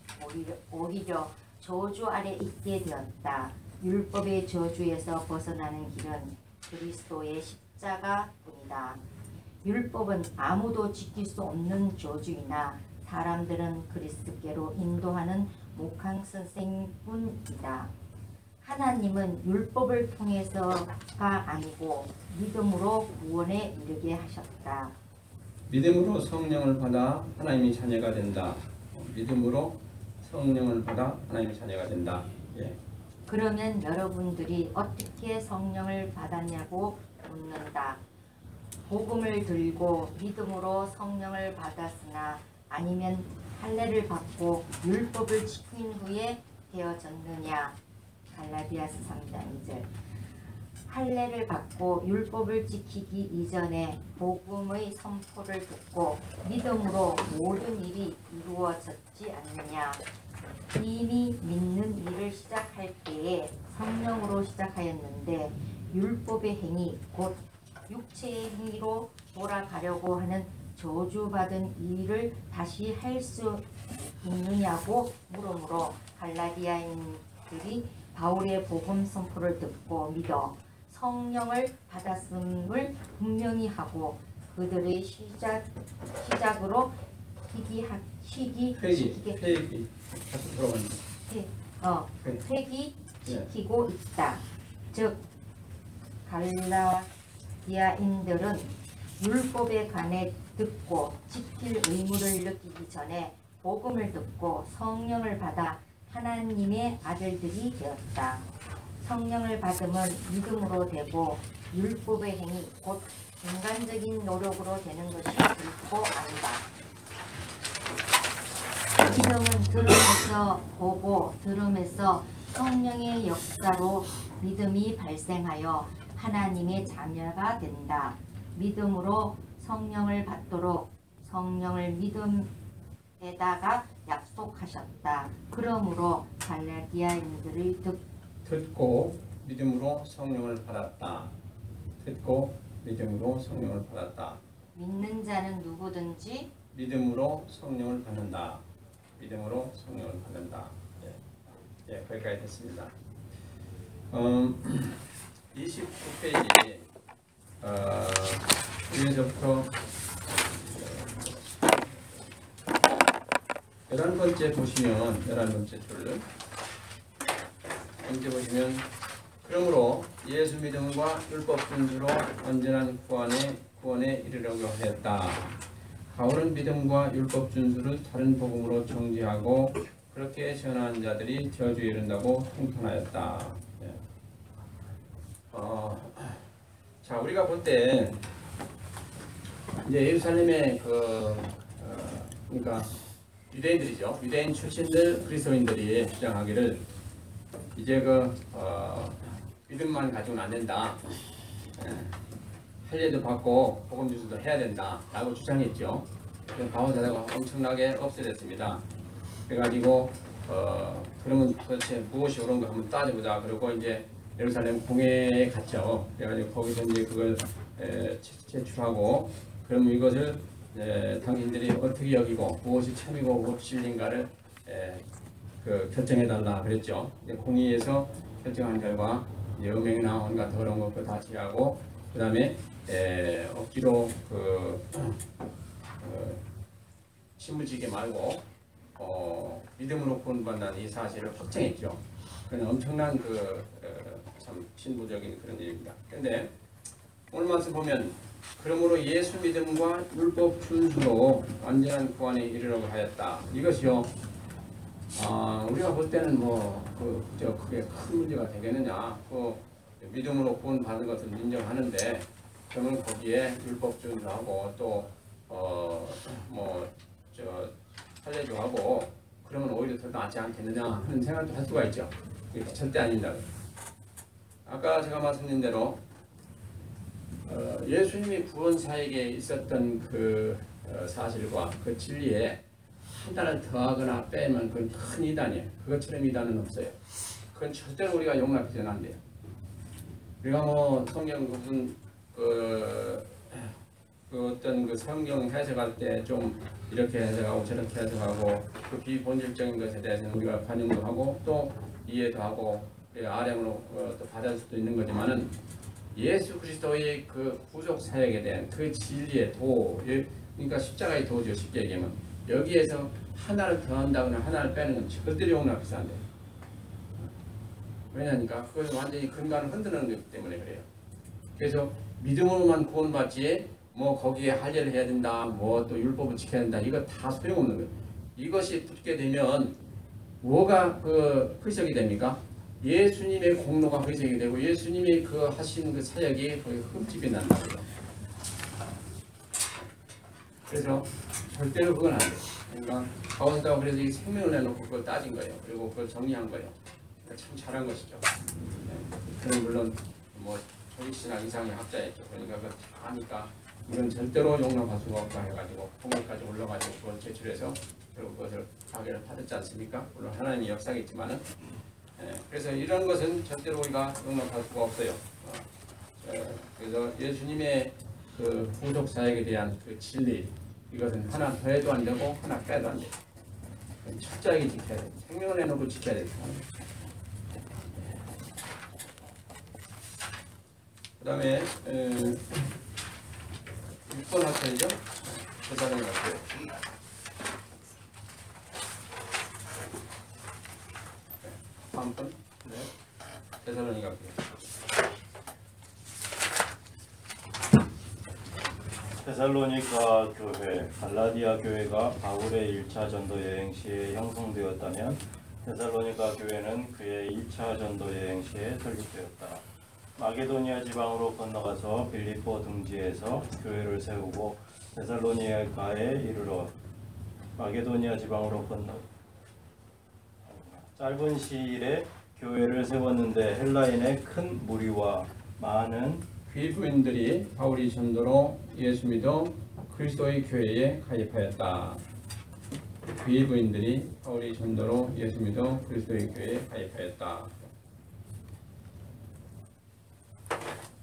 오히려 저주 아래 있게 되었다. 율법의 저주에서 벗어나는 길은 그리스도의 십자가뿐이다. 율법은 아무도 지킬 수 없는 저주이나 사람들은 그리스도께로 인도하는 목항 선생뿐이다. 하나님은 율법을 통해서가 아니고 믿음으로 구원에 이르게 하셨다. 믿음으로 성령을 받아 하나님의 자녀가 된다. 믿음으로 성령을 받아 하나님의 자녀가 된다. 예. 그러면 여러분들이 어떻게 성령을 받았냐고 묻는다. 복음을 들고 믿음으로 성령을 받았으나 아니면 할례를 받고 율법을 지킨 후에 되어졌느냐. 갈라디아서 3장 2절. 할례를 받고 율법을 지키기 이전에 복음의 선포를 듣고 믿음으로 모든 일이 이루어졌지 않느냐. 이미 믿는 일을 시작할 때에 성령으로 시작하였는데 율법의 행위 곧 육체의 행위로 돌아가려고 하는 저주받은 일을 다시 할 수 있느냐고 물으므로 갈라디아인들이 바울의 복음 선포를 듣고 믿어 성령을 받았음을 분명히 하고 그들의 시작으로 회귀시키고 있다. 즉 갈라디아인들은 율법에 관해 듣고 지킬 의무를 느끼기 전에 복음을 듣고 성령을 받아 하나님의 아들들이 되었다. 성령을 받음은 믿음으로 되고 율법의 행위 곧 인간적인 노력으로 되는 것이 결코 아니다. 믿음은 들음에서 보고 들음에서 성령의 역사로 믿음이 발생하여 하나님의 자녀가 된다. 믿음으로 성령을 받도록 성령을 믿음에다가 약속하셨다. 그러므로 갈라디아인들을 듣고 믿음으로 성령을 받았다. 듣고 믿음으로 성령을 받았다. 믿는 자는 누구든지 믿음으로 성령을 받는다. 믿음으로 성령을 받는다. 예, 거기까지 됐습니다. 29페이지 여기서부터 11번째 보시면 11번째 줄 번째 보시면 그러므로 예수 믿음과 율법 준수로 온전한 구원에 이르려고 하였다. 바울은 믿음과 율법 준수를 다른 복음으로 정죄하고 그렇게 전하는 자들이 저주에 이른다고 통탄하였다. 자, 우리가 볼 때 이제 예루살렘의 그러니까 유대인들이죠. 유대인 출신들 그리스도인들이 주장하기를 이제 믿음만 가지고는 안 된다. 할례도 받고 복음 준수도 해야 된다라고 주장했죠. 바울 사도가 엄청나게 없애졌습니다. 그래가지고 그러면 도대체 무엇이 옳은 거 한번 따져보자. 그리고 이제 예루살렘 공회에 갔죠. 그래가지고 거기서 이제 그걸 제출하고 그러면 이것을 당신들이 어떻게 여기고 무엇이 참이고 무엇이 진리인가를 결정해달라 그랬죠. 공의에서 결정한 결과 음행이나 온갖 더러운 것도 다 제하고 그 다음에 억지로 신무지게 말고 믿음으로 구원받는 이 사실을 확정했죠. 그건 엄청난 참 신부적인 그런 일입니다. 그런데 오늘 말씀 보면 그러므로 예수 믿음과 율법 준수로 완전한 구원에 이르려고 하였다. 이것이요. 우리가 볼 때는 그게 큰 문제가 되겠느냐. 믿음으로 구원 받는 것을 인정하는데 그러면 거기에 율법 준수하고 또 살려주고 하고 그러면 오히려 더 낫지 않겠느냐 하는 생각도 할 수가 있죠. 이게 절대 아닙니다. 아까 제가 말씀드린 대로 예수님이 구원 사역에 있었던 그 사실과 그 진리에 하나를 더하거나 빼면 그건 큰 이단이에요. 그것처럼 이단은 없어요. 그건 절대로 우리가 용납해서는 안 돼요. 우리가 뭐 성경 무슨 그 어떤 그 성경 해석할 때 좀 이렇게 해석하고 저렇게 해석하고 그 비본질적인 것에 대해서는 우리가 반영도 하고 또 이해도 하고 아량으로 또 받을 수도 있는 거지만은 예수 그리스도의 그 구속 사역에 대한 그 진리의 도, 그러니까 십자가의 도죠. 쉽게 얘기하면 여기에서 하나를 더한다거나 하나를 빼는 건 절대로 용납해서 안 돼요. 왜냐니까 그것은 완전히 근간을 흔드는 거기 때문에 그래요. 그래서 믿음으로만 구원받지 뭐 거기에 할례를 해야 된다, 뭐 또 율법을 지켜야 된다, 이거 다 소용없는 거예요. 이것이 붙게 되면 뭐가 그 희석이 됩니까? 예수님의 공로가 희석이 되고 예수님이 그 하신 그 사역이 거의 흠집이 난다고요. 그래서 절대로 그건 안 돼요. 그러니까 바울사도가 그래서 이 생명을 내놓고 그걸 따진 거예요. 그리고 그걸 정리한 거예요. 그러니까 참 잘한 것이죠. 그는 물론 뭐 조직신학 이상의 학자였죠. 그러니까 그걸 다 아니까 이건 절대로 용납할 수가 없다 해가지고 통일까지 올라가지고 그걸 제출해서 결국 그것을 가게를 받았지 않습니까? 물론 하나님의 역사겠지만은 그래서 이런 것은 절대로 우리가 용납할 수가 없어요. 그래서 예수님의 그 구속 사역에 대한 그 진리 이것은 하나 더해도 안 되고 하나 빼도 안 돼요. 철저하게 지켜야 돼요. 생명을 내놓고 지켜야 돼요. 그 다음에 6번 학생이죠. 대사령의 학생. 다음 번. 네. 대사령의 학생. 데살로니가 교회, 갈라디아 교회가 바울의 1차 전도 여행 시에 형성되었다면 데살로니가 교회는 그의 2차 전도 여행 시에 설립되었다. 마게도니아 지방으로 건너가서 빌립보 등지에서 교회를 세우고 데살로니가에 이르러 마게도니아 지방으로 건너 짧은 시일에 교회를 세웠는데 헬라인의 큰 무리와 많은 귀부인들이 바울이 전도로 예수 믿어 그리스도의 교회에 가입하였다. 귀부인들이 바울이 전도로 예수 믿어 그리스도의 교회에 가입하였다.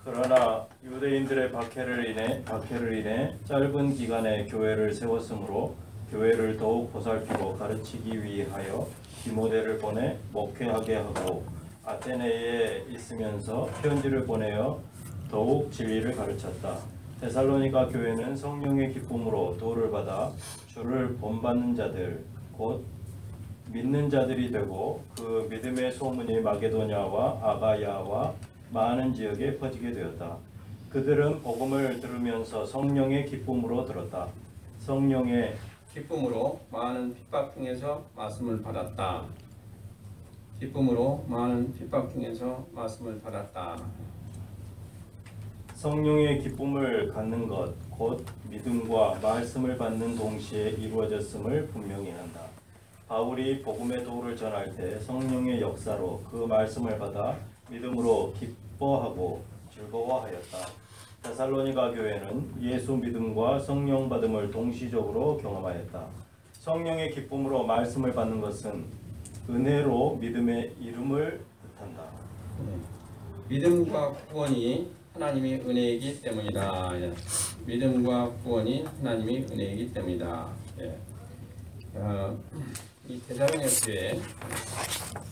그러나 유대인들의 박해를 인해 짧은 기간에 교회를 세웠으므로 교회를 더욱 보살피고 가르치기 위하여 디모데를 보내 목회하게 하고 아테네에 있으면서 편지를 보내어 더욱 진리를 가르쳤다. 데살로니가 교회는 성령의 기쁨으로 도를 받아 주를 본받는 자들 곧 믿는 자들이 되고 그 믿음의 소문이 마게도냐와 아가야와 많은 지역에 퍼지게 되었다. 그들은 복음을 들으면서 성령의 기쁨으로 들었다. 성령의 기쁨으로 많은 핍박 중에서 말씀을 받았다. 기쁨으로 많은 핍박 중에서 말씀을 받았다. 성령의 기쁨을 갖는 것, 곧 믿음과 말씀을 받는 동시에 이루어졌음을 분명히 한다. 바울이 복음의 도를 전할 때 성령의 역사로 그 말씀을 받아 믿음으로 기뻐하고 즐거워하였다. 데살로니가 교회는 예수 믿음과 성령 받음을 동시적으로 경험하였다. 성령의 기쁨으로 말씀을 받는 것은 은혜로 믿음의 이름을 뜻한다. 믿음과 구원이 하나님의 은혜이기 때문이다. 믿음과 구원이 하나님의 은혜이기 때문이다. 이 데살로니가 교회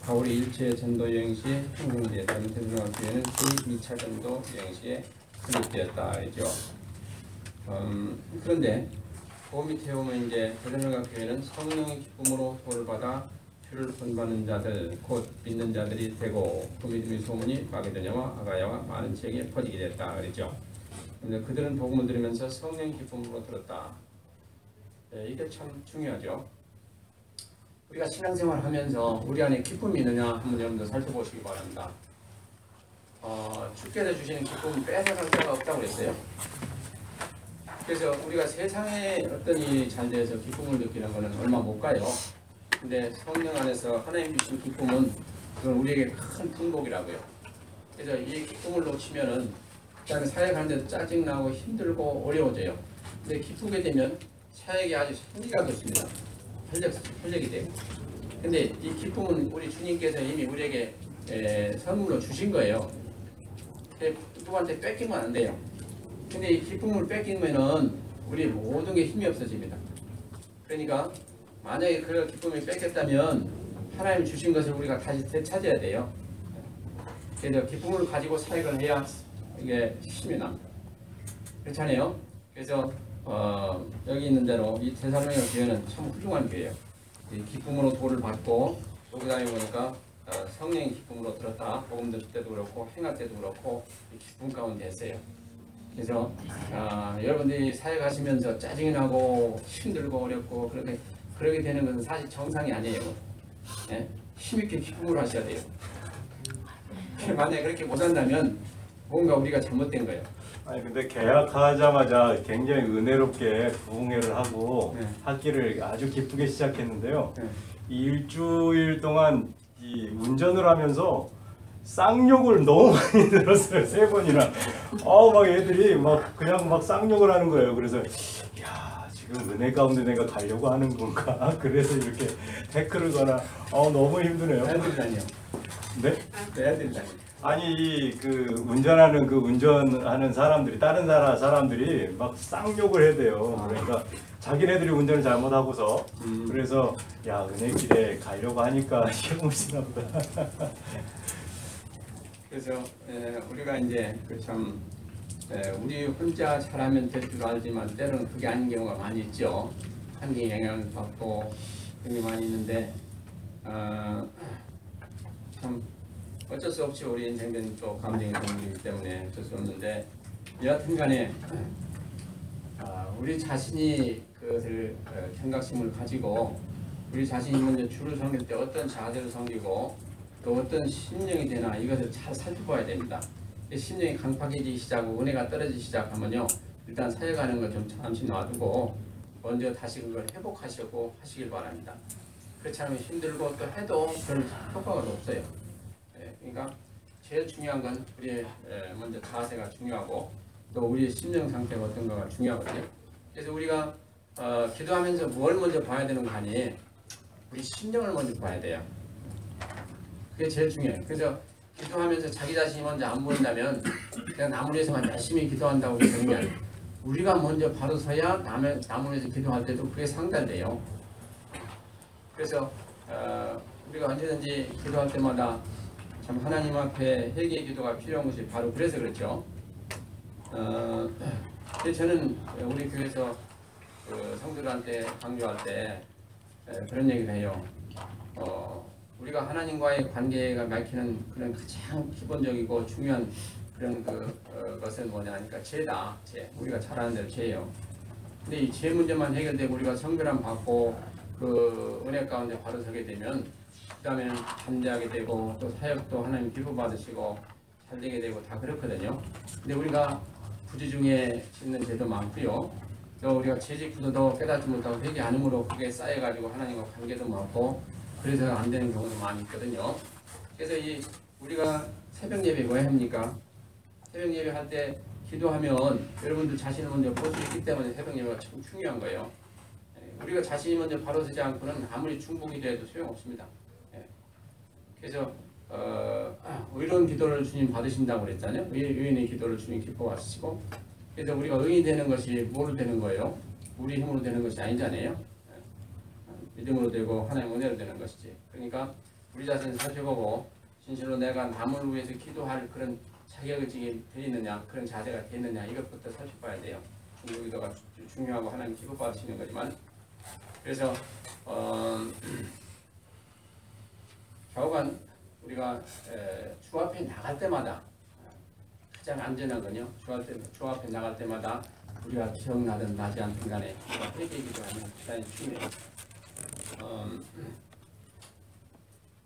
바울이 일체 전도 여행 시에 형성되었다면 데살로니가 교회는 그 2차 전도 여행 시에 설립되었다. 그렇죠. 그런데 그 밑에 보면 이제 데살로니가 교회는 성령의 기쁨으로 도를 받아 주를 본받는 자들 곧 믿는 자들이 되고 그 믿음의 소문이 마게도냐와 아가야와 많은 지역에 퍼지게 됐다. 그랬죠. 그런데 그들은 복음을 들으면서 성령의 기쁨으로 들었다. 이게 참 중요하죠. 우리가 신앙생활 하면서 우리 안에 기쁨이 있느냐 한번 여러분들 살펴보시기 바랍니다. 주께서 주시는 기쁨은 뺏어갈 데가 없다고 그랬어요. 그래서 우리가 세상에 어떤 일이 잘 돼서 기쁨을 느끼는 것은 얼마 못 가요. 근데 성령 안에서 하나님 주신 기쁨은 그건 우리에게 큰 행복이라고요. 그래서 이 기쁨을 놓치면은 그다음에 사역하는데 짜증나고 힘들고 어려워져요. 근데 기쁘게 되면 사역이 아주 생기가 좋습니다. 활력이 되고. 근데 이 기쁨은 우리 주님께서 이미 우리에게 선물로 주신 거예요. 누구한테 뺏기면 안 돼요. 근데 이 기쁨을 뺏기면은 우리 모든 게 힘이 없어집니다. 그러니까 만약에 그 기쁨을 뺏겼다면 하나님이 주신 것을 우리가 다시 되찾아야 돼요. 그래서 기쁨을 가지고 사역을 해야 이게 힘이 납니다. 그렇잖아요. 그래서 여기 있는 대로 이 데살로니가 교회는 참 훌륭한 교회예요. 이 기쁨으로 도를 받고 여기 다니 보니까 성령의 기쁨으로 들었다. 복음 들을 때도 그렇고 행할 때도 그렇고 이 기쁨 가운데 했어요. 그래서 여러분들이 사역하시면서 짜증이 나고 힘들고 어렵고 그렇게 되는 것은 사실 정상이 아니에요. 네? 힘있게 기쁨을 하셔야 돼요. 만약에 그렇게 못한다면 뭔가 우리가 잘못된 거예요. 아니 근데 계약하자마자 굉장히 은혜롭게 부흥회를 하고 네. 학기를 아주 기쁘게 시작했는데요. 네. 이 일주일 동안 이 운전을 하면서 쌍욕을 너무 많이 들었어요. 3번이나. 막 애들이 막 그냥 막 쌍욕을 하는 거예요. 그래서 야 지금 은혜 가운데 내가 가려고 하는 건가? 그래서 이렇게 태클을 거나 너무 힘드네요. 애들이라니요. 네? 애들이라니요. 아니 운전하는 사람들이 다른 나라 사람들이 막 쌍욕을 해대요. 그러니까 자기네들이 운전을 잘못하고서 그래서 야 은혜길에 가려고 하니까 시험을 쓰나 보다. 그래서 우리가 이제 참 우리 혼자 잘하면 될 줄 알지만 때로는 그게 아닌 경우가 많이 있죠. 환경에 영향을 받고 그런 게 많이 있는데 참 어쩔 수 없이 우리 인생은 또 감정이 동물이기 때문에 어쩔 수 없는데 여하튼간에 우리 자신이 그것을 경각심을 가지고 우리 자신이 먼저 주를 섬길 때 어떤 자세를 섬기고 또 어떤 심령이 되나 이것을 잘 살펴봐야 됩니다. 심령이 강팍해지기 시작하고 은혜가 떨어지기 시작하면요 일단 사역하는 걸 좀 잠시 놔두고 먼저 다시 그걸 회복하시고 하시길 바랍니다. 그렇지 않으면 힘들고 또 해도 별 효과가 없어요. 그러니까 제일 중요한 건 우리의 먼저 자세가 중요하고 또 우리의 심령 상태가 어떤가가 중요하거든요. 그래서 우리가 기도하면서 뭘 먼저 봐야 되는 거 아니에요? 우리 심령을 먼저 봐야 돼요. 그게 제일 중요해요. 그래서 기도하면서 자기 자신이 먼저 안 보인다면 그냥 남을 위해서만 열심히 기도한다고 되는 게 아니에요. 우리가 먼저 바로 서야 남을 위해서 기도할 때도 그게 상달돼요. 그래서 우리가 언제든지 기도할 때마다 참 하나님 앞에 회개의 기도가 필요한 것이 바로 그래서 그렇죠. 저는 우리 교회에서 성도들한테 강조할 때 그런 얘기를 해요. 우리가 하나님과의 관계가 맺히는 그런 가장 기본적이고 중요한 그런 것은 뭐냐 하니까 죄다. 죄. 우리가 잘 아는 대로 죄예요. 근데 이 죄 문제만 해결되고 우리가 성결함 받고 그 은혜 가운데 바로 서게 되면 그 다음에는 잠재하게 되고 또 사역도 하나님 기부 받으시고 잘 되게 되고 다 그렇거든요. 근데 우리가 부지 중에 짓는 죄도 많고요. 또 우리가 죄짓고도 깨닫지 못하고 회개 안 함으로 그게 쌓여가지고 하나님과 관계도 많고 그래서 안 되는 경우도 많이 있거든요. 그래서 우리가 새벽 예배 왜 합니까? 새벽 예배 할 때 기도하면 여러분들 자신을 먼저 볼 수 있기 때문에 새벽 예배가 참 중요한 거예요. 우리가 자신이 먼저 바로 서지 않고는 아무리 중보기도 해도 소용없습니다. 그래서 의로운 기도를 주님 받으신다고 그랬잖아요. 의인의 기도를 주님 기뻐하시고 그래서 우리가 의인이 되는 것이 뭐로 되는 거예요? 우리 힘으로 되는 것이 아니잖아요. 믿음으로 되고 하나님 은혜로 되는 것이지. 그러니까 우리 자신을 살펴보고 진실로 내가 남을 위해서 기도할 그런 자격이 되어 있느냐 그런 자세가 되어 있느냐 이것부터 살펴봐야 돼요. 중보기도가 중요하고 하나님 기뻐 받으시는 거지만 그래서 좌우간 우리가 주 앞에 나갈 때마다 가장 안전한 건요. 주 앞에 나갈 때마다 우리가 기억나든 나지 않든 간에 회개기도 하면 대단히 중요해요.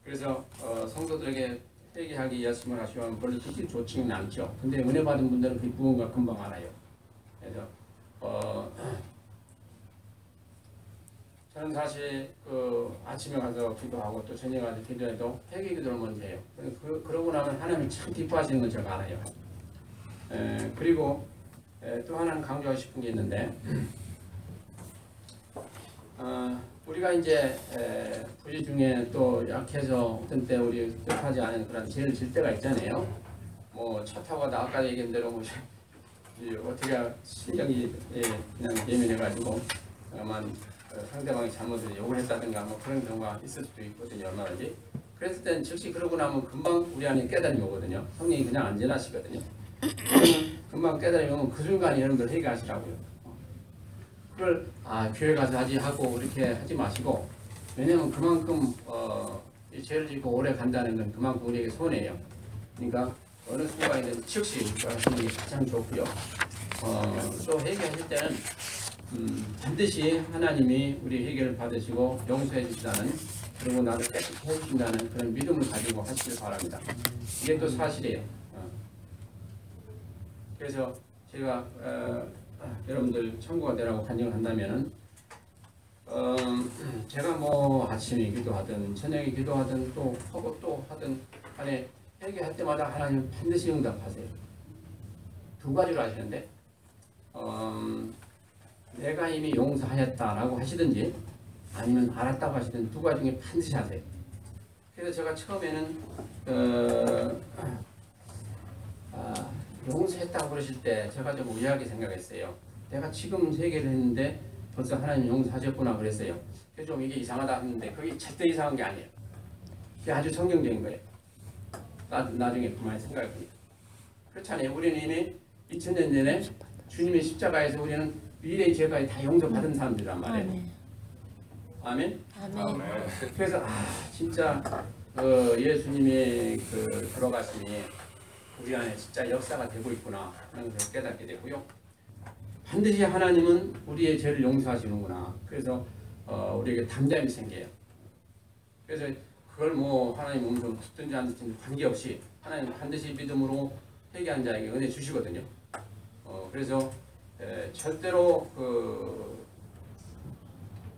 그래서 성도들에게 회개하기 열심을 하시면 별로 듣기 좋지는 않죠. 근데 은혜 받은 분들은 그 부흥과 금방 알아요. 그래서 저는 사실 그 아침에 가서 기도하고 또 저녁에 가서 기도해도 회개 기도를 먼저 해요. 그러고 나면 하나님이 참 기뻐하시는 건 제가 알아요. 그리고 또 하나는 강조하고 싶은 게 있는데 우리가 이제 부지 중에 또 약해서 어떤 때 우리 뜻하지 않은 그런 죄를 질 때가 있잖아요. 뭐 차 타고 가다 아까 얘기한 대로 뭐 어떻게 신경이 그냥 예민해가지고 상대방이 잘못을 욕을 했다든가 뭐 그런 경우가 있을 수도 있거든요. 얼마든지. 그랬을 때는 즉시 그러고 나면 금방 우리 안에 깨달음이 오거든요. 성령이 그냥 안 지나시거든요. 금방 깨달음이 오면 그 순간에 여러분들 회개하시라고요. 그걸 교회 가서 하지 하고 이렇게 하지 마시고, 왜냐하면 그만큼 이 죄를 짓고 오래 간다는 건 그만큼 우리에게 손해예요. 그러니까 어느 순간에는 즉시 하시는 게 가장 좋고요. 또 회개하실 때는 반드시 하나님이 우리 회개를 받으시고 용서해 주시다는, 그리고 나를 깨끗게 해주신다는 그런 믿음을 가지고 하시길 바랍니다. 이게 또 사실이에요. 그래서 제가 여러분들 천국가 되라고 간증을 한다면은 제가 뭐 아침에 기도하든 저녁에 기도하든 또 하고 또 하든 간에 회개할 때마다 하나님 반드시 응답하세요. 두 가지로 하시는데 내가 이미 용서하였다라고 하시든지 아니면 알았다고 하시든 두 가지 중에 반드시 하세요. 그래서 제가 처음에는 용서했다고 그러실 때 제가 좀 의아하게 생각했어요. 내가 지금 회개를 했는데 벌써 하나님 용서하셨구나 그랬어요. 그래서 좀 이게 이상하다 했는데 그게 절대 이상한 게 아니에요. 그게 아주 성경적인 거예요. 나중에 그만 생각해보니까. 그렇잖아요. 우리는 이미 2000년 전에 주님의 십자가에서 우리는 미래의 죄까지 다 용서받은 사람들이란 말이에요. 아멘? 아멘. 그래서 진짜 예수님의 그 돌아가심이 우리 안에 진짜 역사가 되고 있구나 하는 것을 깨닫게 되고요. 반드시 하나님은 우리의 죄를 용서하시는구나. 그래서 우리에게 담대함이 생겨요. 그래서 그걸 뭐 하나님 음성 듣든지 안 듣든지 관계없이 하나님 반드시 믿음으로 회개한 자에게 은혜 주시거든요. 그래서 절대로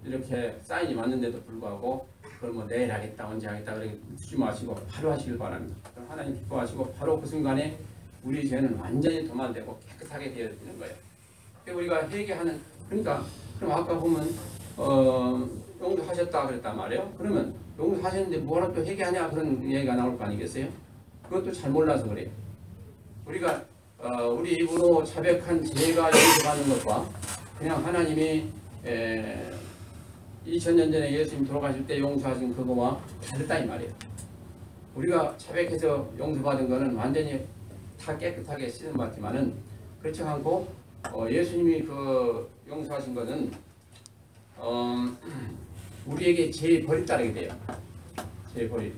이렇게 사인이 맞는데도 불구하고 그걸 뭐 내일 하겠다 언제 하겠다 그렇게 주지 마시고 바로 하시길 바랍니다. 하나님 기뻐하시고 바로 그 순간에 우리 죄는 완전히 도말되고 깨끗하게 되어지는 거예요. 우리가 회개하는, 그러니까 그럼 아까 보면 용서하셨다 그랬단 말이에요. 그러면 용서하셨는데 뭐하러 또 회개하냐 그런 얘기가 나올 거 아니겠어요? 그것도 잘 몰라서 그래요. 우리가 우리 입으로 자백한 죄가 용서받는 것과 그냥 하나님이 2000년 전에 예수님 돌아가실 때 용서하신 그거와 다르다 이 말이에요. 우리가 자백해서 용서받은 거는 완전히 다 깨끗하게 씻음 받지만은 그렇지 않고 예수님이 그 용서하신 거는 우리에게 죄의 벌이 따르게 돼요. 죄의 벌이.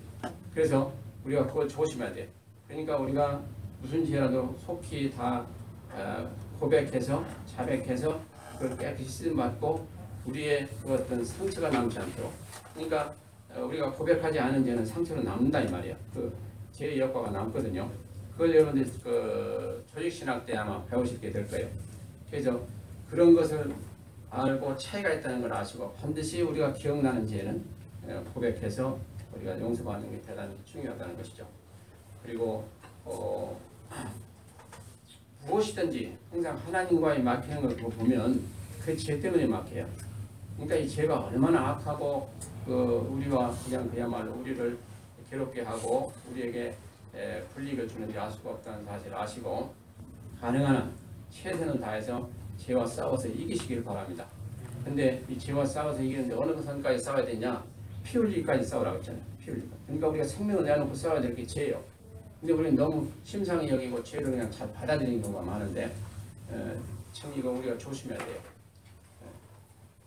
그래서 우리가 그걸 조심해야 돼요. 그러니까 우리가 무슨 죄라도 속히 다 고백해서 자백해서 그걸 깨끗이 씻음 받고 우리의 그 어떤 상처가 남지 않도록. 그러니까 우리가 고백하지 않은 죄는 상처로 남는다 이 말이에요. 그 죄의 여과가 남거든요. 그걸 여러분들 그 조직신학 때 아마 배우시게 될 거예요. 그래서 그런 것을 알고 차이가 있다는 걸 아시고 반드시 우리가 기억나는 죄는 고백해서 우리가 용서받는 게 대단히 중요하다는 것이죠. 그리고 무엇이든지 항상 하나님과의 막히는 걸 보면 그 죄 때문에 막혀요. 그러니까 이 죄가 얼마나 악하고 우리와 그냥 그야말로 우리를 괴롭게 하고 우리에게 불이익을 주는지 알 수가 없다는 사실을 아시고 가능한 한 최선을 다해서 죄와 싸워서 이기시길 바랍니다. 근데 이 죄와 싸워서 이기는데 어느 선까지 싸워야 되냐? 피 흘리기까지 싸우라고 했잖아요. 피 흘리기. 그러니까 우리가 생명을 내놓고 싸워야 될 게 죄예요. 근데 우리는 너무 심상히 여기고 죄를 그냥 잘 받아들이는 경우가 많은데 참 이거 우리가 조심해야 돼요.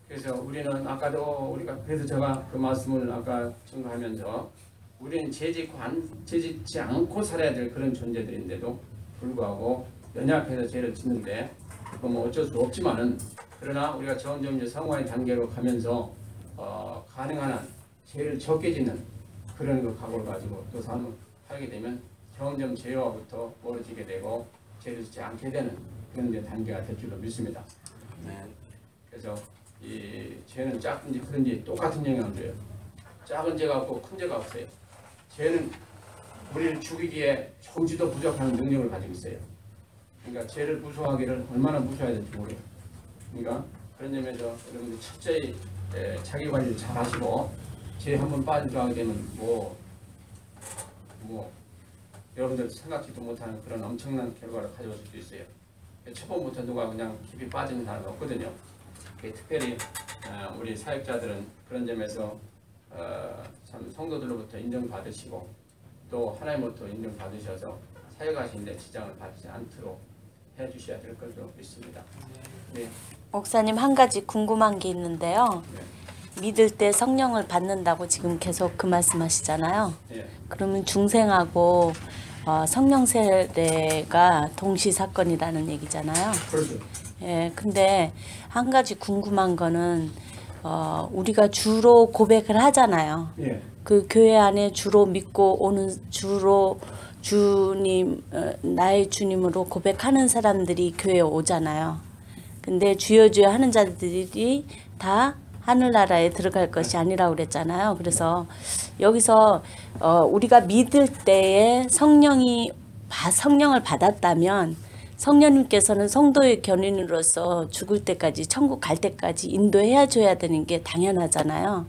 그래서 우리는 아까도 우리가 그래서 제가 그 말씀을 아까 증거하면서 우리는 죄짓지 않고 살아야 될 그런 존재들인데도 불구하고 연약해서 죄를 짓는데 뭐 어쩔 수 없지만은 그러나 우리가 점점 이제 성화의 단계로 가면서 가능한 한 죄를 적게 짓는 그런 그 각오를 가지고 또 삶을 살게 되면 점점 죄와부터 멀어지게 되고 죄를 짓지 않게 되는 그런 단계가 될 줄로 믿습니다. 네. 그래서 이 죄는 작든지 크든지 똑같은 영향을 줘요. 작은 죄가 없고 큰 죄가 없어요. 죄는 우리를 죽이기에 조금도 부족한 능력을 가지고 있어요. 그러니까 죄를 무서워하기를 얼마나 무서워야 될지 모르요. 그러니까 그런 점에서 여러분들 철저히 자기 관리를 잘 하시고 죄 한번 빠지게 되면 뭐 여러분들 생각지도 못하는 그런 엄청난 결과를 가져올 수도 있어요. 초반부터 누가 그냥 깊이 빠지는 사람은 없거든요. 특별히 우리 사역자들은 그런 점에서 참 성도들로부터 인정받으시고 또 하나님으로부터 인정받으셔서 사역하시는데 지장을 받지 않도록 해주셔야 될 것으로 믿습니다. 네. 목사님, 한 가지 궁금한 게 있는데요. 네. 믿을 때 성령을 받는다고 지금 계속 그 말씀하시잖아요. 네. 그러면 중생하고 성령 세례가 동시 사건이라는 얘기잖아요. 그렇죠. 예, 근데 한 가지 궁금한 거는 우리가 주로 고백을 하잖아요. 예. 그 교회 안에 주로 믿고 오는 주로 주님, 나의 주님으로 고백하는 사람들이 교회에 오잖아요. 근데 주여 주여 하는 자들이 다 하늘나라에 들어갈 것이 아니라고 그랬잖아요. 그래서 여기서 우리가 믿을 때에 성령을 받았다면 성령님께서는 성도의 견인으로서 죽을 때까지 천국 갈 때까지 인도해야 줘야 되는 게 당연하잖아요.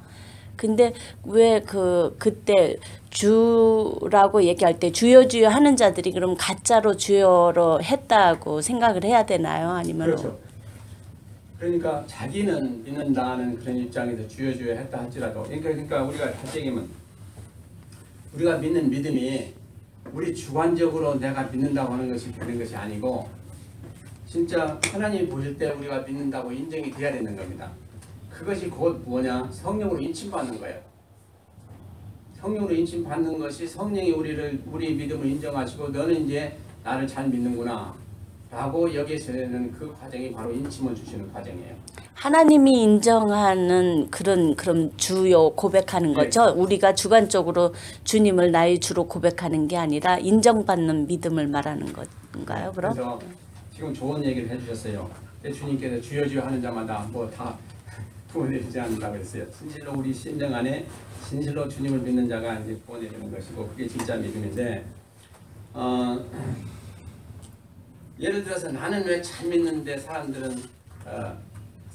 근데 왜 그때 주라고 얘기할 때 주여 주여 하는 자들이 그럼 가짜로 주여로 했다고 생각을 해야 되나요? 아니면 그렇죠. 그러니까 자기는 믿는다는 그런 입장에서 주여 주여 했다 할지라도 그러니까 우리가 다시 얘기하면 우리가 믿는 믿음이 우리 주관적으로 내가 믿는다고 하는 것이 되는 것이 아니고 진짜 하나님이 보실 때 우리가 믿는다고 인정이 돼야 되는 겁니다. 그것이 곧 뭐냐? 성령으로 인침받는 거예요. 성령으로 인침받는 것이 성령이 우리 믿음을 인정하시고 너는 이제 나를 잘 믿는구나 라고 여기서는 그 과정이 바로 인침을 주시는 과정이에요. 하나님이 인정하는 그럼 주요 고백하는 네. 거죠. 우리가 주관적으로 주님을 나의 주로 고백하는 게 아니라 인정받는 믿음을 말하는 건가요? 그럼? 그래서 지금 좋은 얘기를 해주셨어요. 주님께서 주여 주여 하는 자마다 뭐 다 구원해주지 않는다고 했어요. 진실로 우리 심령 안에 진실로 주님을 믿는 자가 이제 구원해 주는 것이고 그게 진짜 믿음인데 예를 들어서 나는 왜 잘 믿는데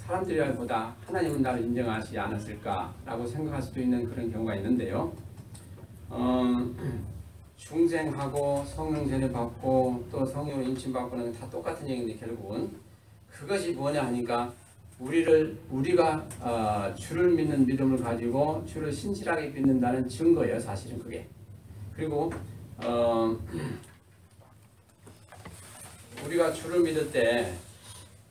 사람들보다 하나님은 나를 인정하지 않았을까라고 생각할 수도 있는 그런 경우가 있는데요. 중생하고 성령 세례 받고 또 성령으로 인침 받고는 다 똑같은 얘기인데 결국은 그것이 뭐냐 하니까 우리가 주를 믿는 믿음을 가지고 주를 신실하게 믿는다는 증거예요. 사실은 그게. 그리고 우리가 주를 믿을 때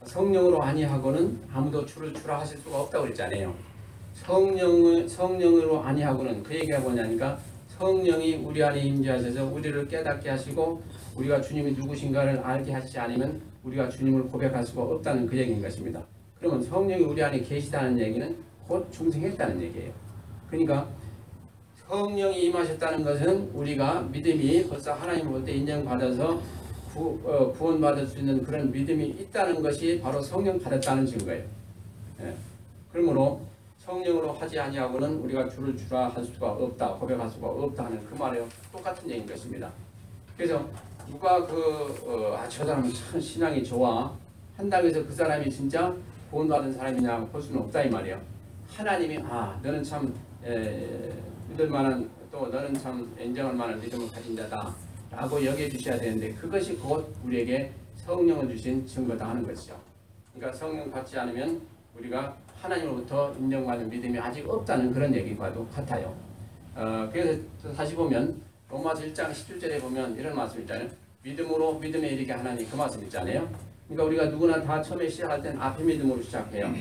성령으로 아니하고는 아무도 주를 주라 하실 수가 없다고 그랬잖아요. 성령으로 아니하고는 그 얘기가 뭐냐니까 성령이 우리 안에 임재하셔서 우리를 깨닫게 하시고 우리가 주님이 누구신가를 알게 하시지 않으면 우리가 주님을 고백할 수가 없다는 그 얘기인 것입니다. 그러면 성령이 우리 안에 계시다는 얘기는 곧 중생했다는 얘기예요. 그러니까 성령이 임하셨다는 것은 우리가 믿음이 벌써 하나님 볼 때 인정받아서 구원받을 수 있는 그런 믿음이 있다는 것이 바로 성령 받았다는 증거예요. 예. 그러므로 성령으로 하지 아니하고는 우리가 주를 주라 할 수가 없다, 고백할 수가 없다 하는 그 말에 똑같은 얘기인 것입니다. 그래서 누가 저 사람은 참 신앙이 좋아 한다고 해서 그 사람이 진짜 구원받은 사람이냐 볼 수는 없다 이 말이에요. 하나님이 너는 참 믿을 만한 또 너는 참 인정할 만한 믿음을 가진 자다 라고 여겨주셔야 되는데 그것이 곧 우리에게 성령을 주신 증거다 하는 것이죠. 그러니까 성령 받지 않으면 우리가 하나님으로부터 인정받는 믿음이 아직 없다는 그런 얘기과도 같아요. 그래서 다시 보면 로마서 1장 17절에 보면 이런 말씀 있잖아요. 믿음으로 믿음에 이르게 하나니 그 말씀 있잖아요. 그러니까 우리가 누구나 다 처음에 시작할 땐 앞에 믿음으로 시작해요.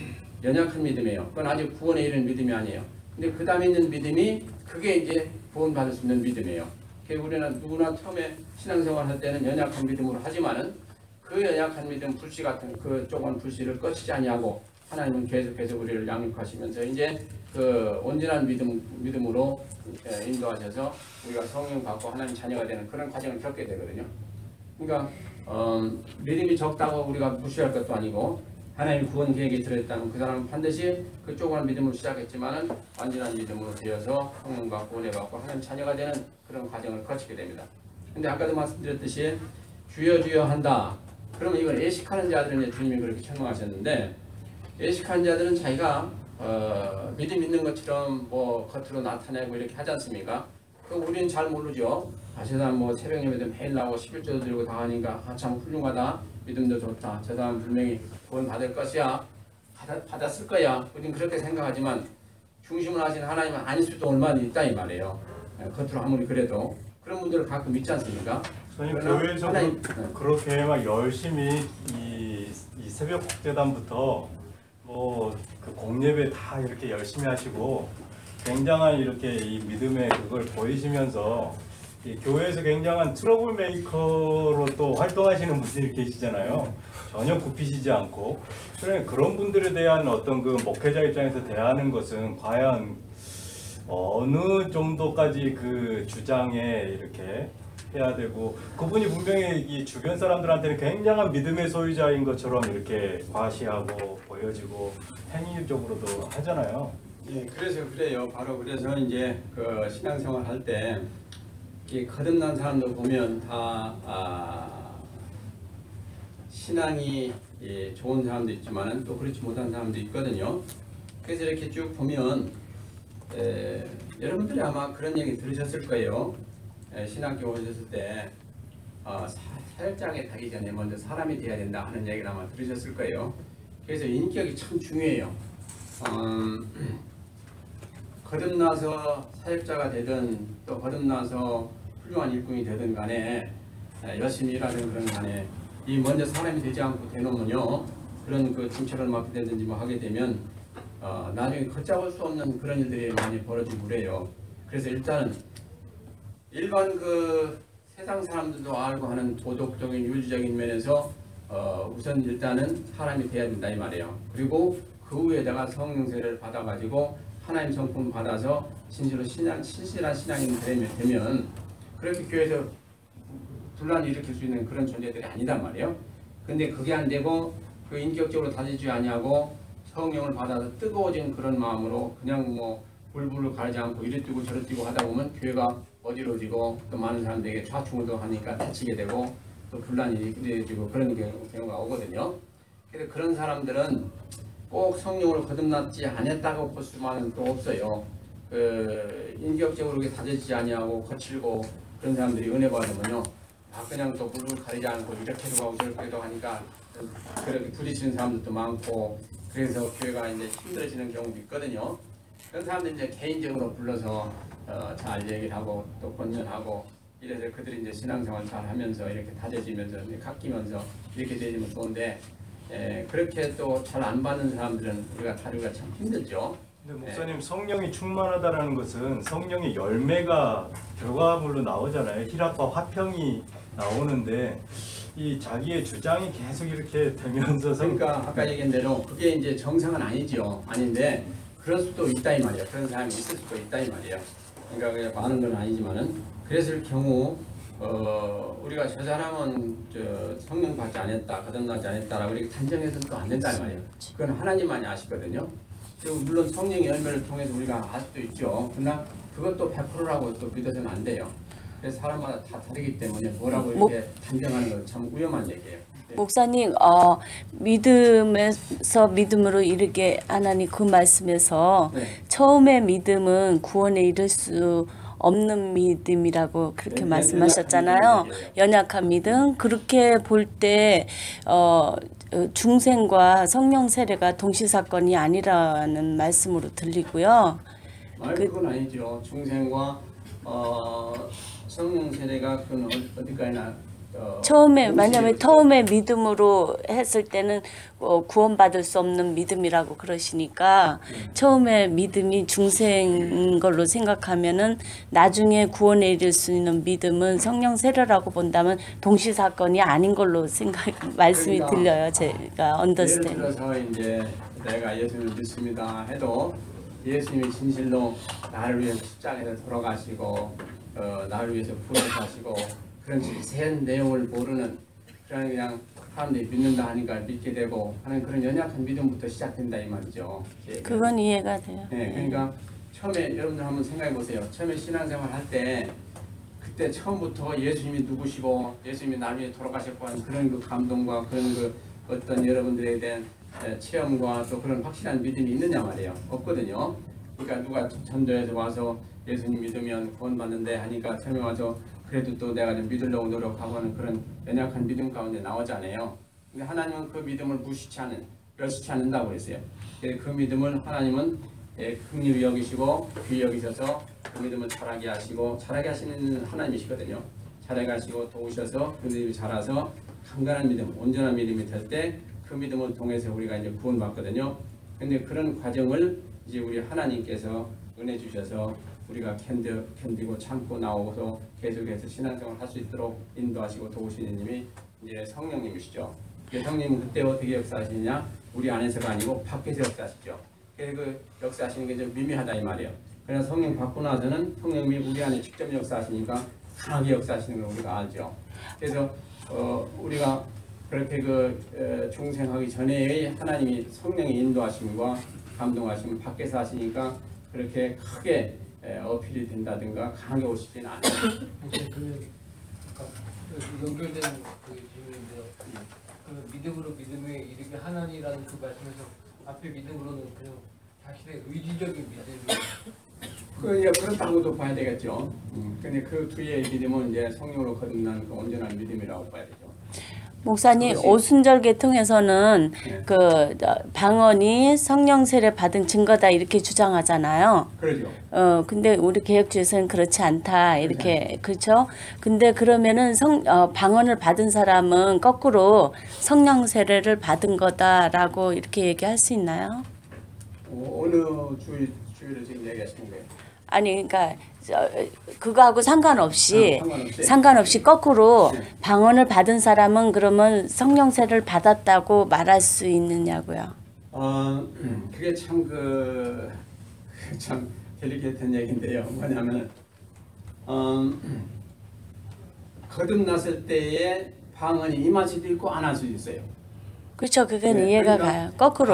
연약한 믿음이에요. 그건 아직 구원에 이르는 믿음이 아니에요. 근데 그 다음에 있는 믿음이 그게 이제 구원받을 수 있는 믿음이에요. 우리는 누구나 처음에 신앙생활 할 때는 연약한 믿음으로 하지만은 그 연약한 믿음 불씨 같은 그 조그만 불씨를 꺼치지 아니하고 하나님은 계속해서 우리를 양육하시면서 이제 그 온전한 믿음으로 인도하셔서 우리가 성령 받고 하나님 자녀가 되는 그런 과정을 겪게 되거든요. 그러니까 믿음이 적다고 우리가 무시할 것도 아니고 하나님 구원 계획이 들어있다면 그 사람은 반드시 그 조그만 믿음으로 시작했지만은 완전한 믿음으로 되어서 성령 받고 은혜 받고 하나님 자녀가 되는 그런 과정을 거치게 됩니다. 근데 아까도 말씀드렸듯이 주여 주여 한다. 그러면 이걸 예식하는 자들은 이제 주님이 그렇게 설명하셨는데, 예식하는 자들은 자기가 믿음 있는 것처럼 뭐 겉으로 나타내고 이렇게 하지 않습니까? 그 우리는 잘 모르죠. 저 사람 뭐 새벽 예배도 매일 나오고 11조도 들고 다 하니까 참 훌륭하다. 믿음도 좋다. 저 사람 분명히 구원 받을 것이야. 받았을 거야. 우리는 그렇게 생각하지만 중심을 하신 하나님은 아닐 수도 얼마나 있다 이 말이에요. 겉으로 아무리 그래도 그런 분들을 가끔 있지 않습니까? 선생님, 교회에서 그렇게 막 열심히 이 새벽 국제단부터 뭐 그 공예배 다 이렇게 열심히 하시고 굉장한 이렇게 이 믿음의 그걸 보이시면서 이 교회에서 굉장한 트러블 메이커로 또 활동하시는 분들이 계시잖아요. 전혀 굽히시지 않고. 그런 분들에 대한 어떤 그 목회자 입장에서 대하는 것은 과연 어느 정도까지 그 주장에 이렇게 해야 되고, 그분이 분명히 이 주변 사람들한테는 굉장한 믿음의 소유자인 것처럼 이렇게 과시하고 보여지고 행위적으로도 하잖아요. 예, 그래서 그래요. 바로 그래서 이제 그 신앙생활 할 때 거듭난 사람들 보면 다 신앙이 좋은 사람도 있지만은 또 그렇지 못한 사람도 있거든요. 그래서 이렇게 쭉 보면 여러분들이 아마 그런 얘기 들으셨을 거예요. 신학교 오셨을 때 사역장에 가기 전에 먼저 사람이 돼야 된다 하는 얘기를 아마 들으셨을 거예요. 그래서 인격이 참 중요해요. 거듭나서 사역자가 되든 또 거듭나서 훌륭한 일꾼이 되든 간에 열심히 일하든 그런 간에 이 먼저 사람이 되지 않고 되놓으면요, 그런 그 중철을 맡게 되든지 뭐 하게 되면 나중에 걷잡을 수 없는 그런 일들이 많이 벌어지고 그래요. 그래서 일단은 일반 그 세상 사람들도 알고 하는 도덕적인 윤리적인 면에서 우선 일단은 사람이 돼야 된다 이 말이에요. 그리고 그 후에다가 성령 세례를 받아가지고 하나님 성품 받아서 진실한 신앙인이 되면 그렇게 교회에서 분란을 일으킬 수 있는 그런 존재들이 아니단 말이에요. 근데 그게 안 되고 그 인격적으로 다지지 아니하고 성령을 받아서 뜨거워진 그런 마음으로 그냥 뭐 불불을 가리지 않고 이리 뛰고 저리 뛰고 하다 보면 교회가 어지러지고 또 많은 사람들에게 좌충우도 하니까 다치게 되고 또 분란이 일으켜지고 그런 경우가 오거든요. 그래서 그런 사람들은 꼭 성령으로 거듭났지 않았다고 볼 수만은 또 없어요. 그 인격적으로 그렇게 다져지지 아니하고 거칠고 그런 사람들이 은혜 받으면요, 그냥 또 불을 가리지 않고 이렇게도 하고 저렇게도 하니까 그렇게 부딪히는 사람들도 많고, 그래서 교회가 이제 힘들어지는 경우도 있거든요. 그런 사람들 이제 개인적으로 불러서 잘 얘기를 하고 또 권면하고 이래서 그들이 이제 신앙생활 잘 하면서 이렇게 다져지면서 깎이면서 이렇게 되면 좋은데, 그렇게 또 잘 안 받는 사람들은 우리가 다루기가 참 힘들죠. 근데 목사님, 성령이 충만하다라는 것은 성령의 열매가 결과물로 나오잖아요. 희락과 화평이 나오는데 이 자기의 주장이 계속 이렇게 되면서 그러니까 아까 얘기한 대로 그게 이제 정상은 아니죠. 아닌데 그럴 수도 있다 이 말이에요. 그런 사람이 있을 수도 있다 이 말이에요. 그러니까 그냥 많은 건 아니지만은 그랬을 경우 우리가 저 사람은 성령 받지 않았다, 거듭나지 않았다라고 이렇게 단정해서는 또 안 된다는 말이에요. 그건 하나님만이 아시거든요. 그리고 물론 성령의 열매를 통해서 우리가 알 수도 있죠. 그러나 그것도 100%라고 또 믿어서는 안 돼요. 그래서 사람마다 다 다르기 때문에 뭐라고 이렇게 단정하는 건 참 위험한 얘기예요. 네. 목사님, 믿음에서 믿음으로 이르게 하나님 그 말씀에서 네. 처음에 믿음은 구원에 이를 수 없는 믿음이라고 그렇게 말씀하셨잖아요. 연약한 믿음. 그렇게 볼 때 중생과 성령 세례가 동시사건이 아니라는 말씀으로 들리고요. 그건 아니죠. 중생과 성령 세례가 그건 어디까지나 처음에 만약에 처음에 믿음으로 했을 때는 구원받을 수 없는 믿음이라고 그러시니까 처음에 믿음이 중생인 걸로 생각하면은 나중에 구원에 이를 수 있는 믿음은 성령 세례라고 본다면 동시 사건이 아닌 걸로 말씀이 그러니까 들려요. 제가 언더스탠드. 예를 들어서 이제 내가 예수님을 믿습니다 해도 예수님이 진실로 나를 위해서 십자가에서 돌아가시고 나를 위해서 부활하시고 그런 세세한 내용을 모르는 그냥 사람들이 믿는다 하니까 믿게 되고 하는 그런 연약한 믿음부터 시작된다 이 말이죠. 그건 이해가 돼요. 네, 그러니까 처음에 여러분들 한번 생각해 보세요. 처음에 신앙생활 할 때 그때 처음부터 예수님이 누구시고 예수님이 날 위해 돌아가셨고 하는 그런 그 감동과 그런 그 어떤 여러분들에 대한 체험과 또 그런 확실한 믿음이 있느냐 말이에요. 없거든요. 그러니까 누가 전도에서 와서 예수님 믿으면 구원받는데 하니까 처음에 와서 그래도 또 내가 좀 믿으려고 노력하고 하는 그런 연약한 믿음 가운데 나오잖아요. 근데 하나님은 그 믿음을 무시치 않은, 멸시치 않는다고 했어요. 그 믿음을 하나님은 긍휼히 여기시고 귀히 여기셔서 그 믿음을 자라게 하시고, 자라게 하시는 하나님이시거든요. 자라게 하시고 도우셔서 그 믿음이 자라서 강건한 믿음, 온전한 믿음이 될 때 그 믿음을 통해서 우리가 이제 구원받거든요. 근데 그런 과정을 이제 우리 하나님께서 은혜 주셔서 우리가 견디고 참고 나오고서 계속해서 신앙생활 할 수 있도록 인도하시고 도우시는 님이 이제 성령님이시죠. 성령님은 그때 어떻게 역사하시느냐? 우리 안에서가 아니고 밖에서 역사하시죠. 그래서 그 역사하시는 게 좀 미미하다 이 말이에요. 그래서 성령 받고 나서는 성령님이 우리 안에 직접 역사하시니까 강하게 역사하시는 걸 우리가 알죠. 그래서 우리가 그렇게 중생하기 전에의 하나님이 성령의 인도하심과 감동하심을 밖에서 하시니까 그렇게 크게 어필이 된다든가 강하게 오시지는 않아요. 연결되는 그 질문인데요. 그 믿음으로 믿음에 이르게 하나니라는 그 말씀에서 앞에 믿음으로는 그냥 자신의 의지적인 믿음이 그렇다고도 봐야 되겠죠. 근데 그 뒤에 믿음은 이제 성령으로 거듭난 그 온전한 믿음이라고 봐야 되죠. 목사님, 오순절 계통에서는 네. 그 방언이 성령 세례 받은 증거다 이렇게 주장하잖아요. 그러죠. 근데 우리 개혁주에서는 그렇지 않다 이렇게 그렇죠. 근데 그러면은 방언을 받은 사람은 거꾸로 성령 세례를 받은 거다라고 이렇게 얘기할 수 있나요? 어느 주의를 지금 얘기하시는 거예요? 아니 그러니까 그거하고 상관없이 상관없이 거꾸로 네. 방언을 받은 사람은 그러면 성령 세례를 받았다고 말할 수 있느냐고요. 그게 참 델리케이트한 얘기인데요. 뭐냐면 거듭났을 때에 방언이 임할 수도 있고 안 할 수도 있어요. 그렇죠. 그건 네, 이해가 그러니까 가요. 거꾸로.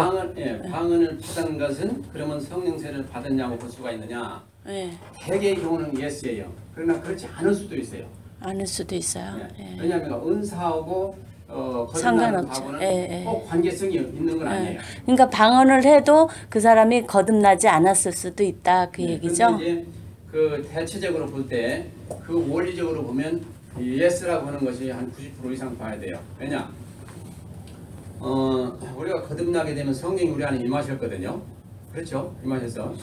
방언을 받은 것은 그러면 성령 세례를 받았냐고 볼 수가 있느냐? 네. 대개의 경우는 예스예요. 그러나 그렇지 않을 수도 있어요. 않을 수도 있어요. 네. 왜냐하면 은사하고 거듭나는 상관없죠. 하고는 꼭 관계성이 있는 건 아니에요. 그러니까 방언을 해도 그 사람이 거듭나지 않았을 수도 있다 그 얘기죠. 그런데 이제 그 대체적으로 볼 때 그 원리적으로 보면 예스라고 하는 것이 한 90% 이상 봐야 돼요. 왜냐? 우리가 거듭나게 되면 성령이 우리 안에 임하셨거든요. 그렇죠? 임하셔서.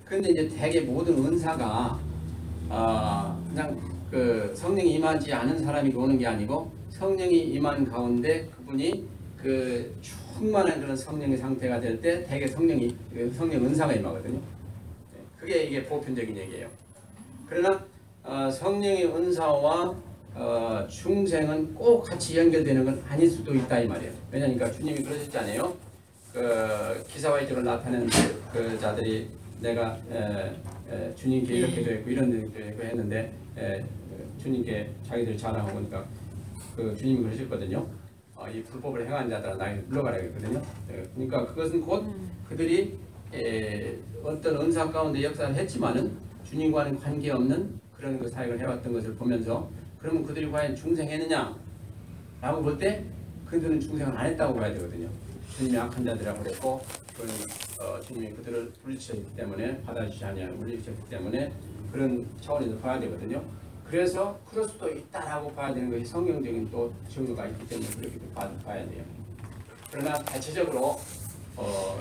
근데 이제 대개 모든 은사가 그냥 그 성령이 임하지 않은 사람이 오는 게 아니고 성령이 임한 가운데 그분이 그 충만한 그런 성령의 상태가 될 때 대개 성령 은사가 임하거든요. 그게 이게 보편적인 얘기예요. 그러나 성령의 은사와 중생은 꼭 같이 연결되는 건 아닐 수도 있다 이 말이에요. 왜냐니까 주님이 그러셨잖아요. 그 기사와이적으로 나타낸 그 자들이 내가 주님께 이렇게 되었고 이런 일도 있고 했는데 주님께 자기들 자랑하고 보니까 그 주님이 그러셨거든요. 이 불법을 행한 자들아 나에게 물러가라 했거든요. 그러니까 그것은 곧 그들이 어떤 은사 가운데 역사를 했지만은 주님과는 관계없는 그런 그 사역을 해왔던 것을 보면서 그러면 그들이 과연 중생했느냐 라고 볼 때 그들은 중생을 안 했다고 봐야 되거든요. 주님이 악한 자들이라고 그랬고 주님이 그들을 물리치셨기 때문에 받아주지 아니하고 물리치셨기 때문에 그런 차원에서 봐야 되거든요. 그래서 그럴 수도 있다라고 봐야 되는 것이 성경적인 또 증거가 있기 때문에 그렇게 봐야 돼요. 그러나 대체적으로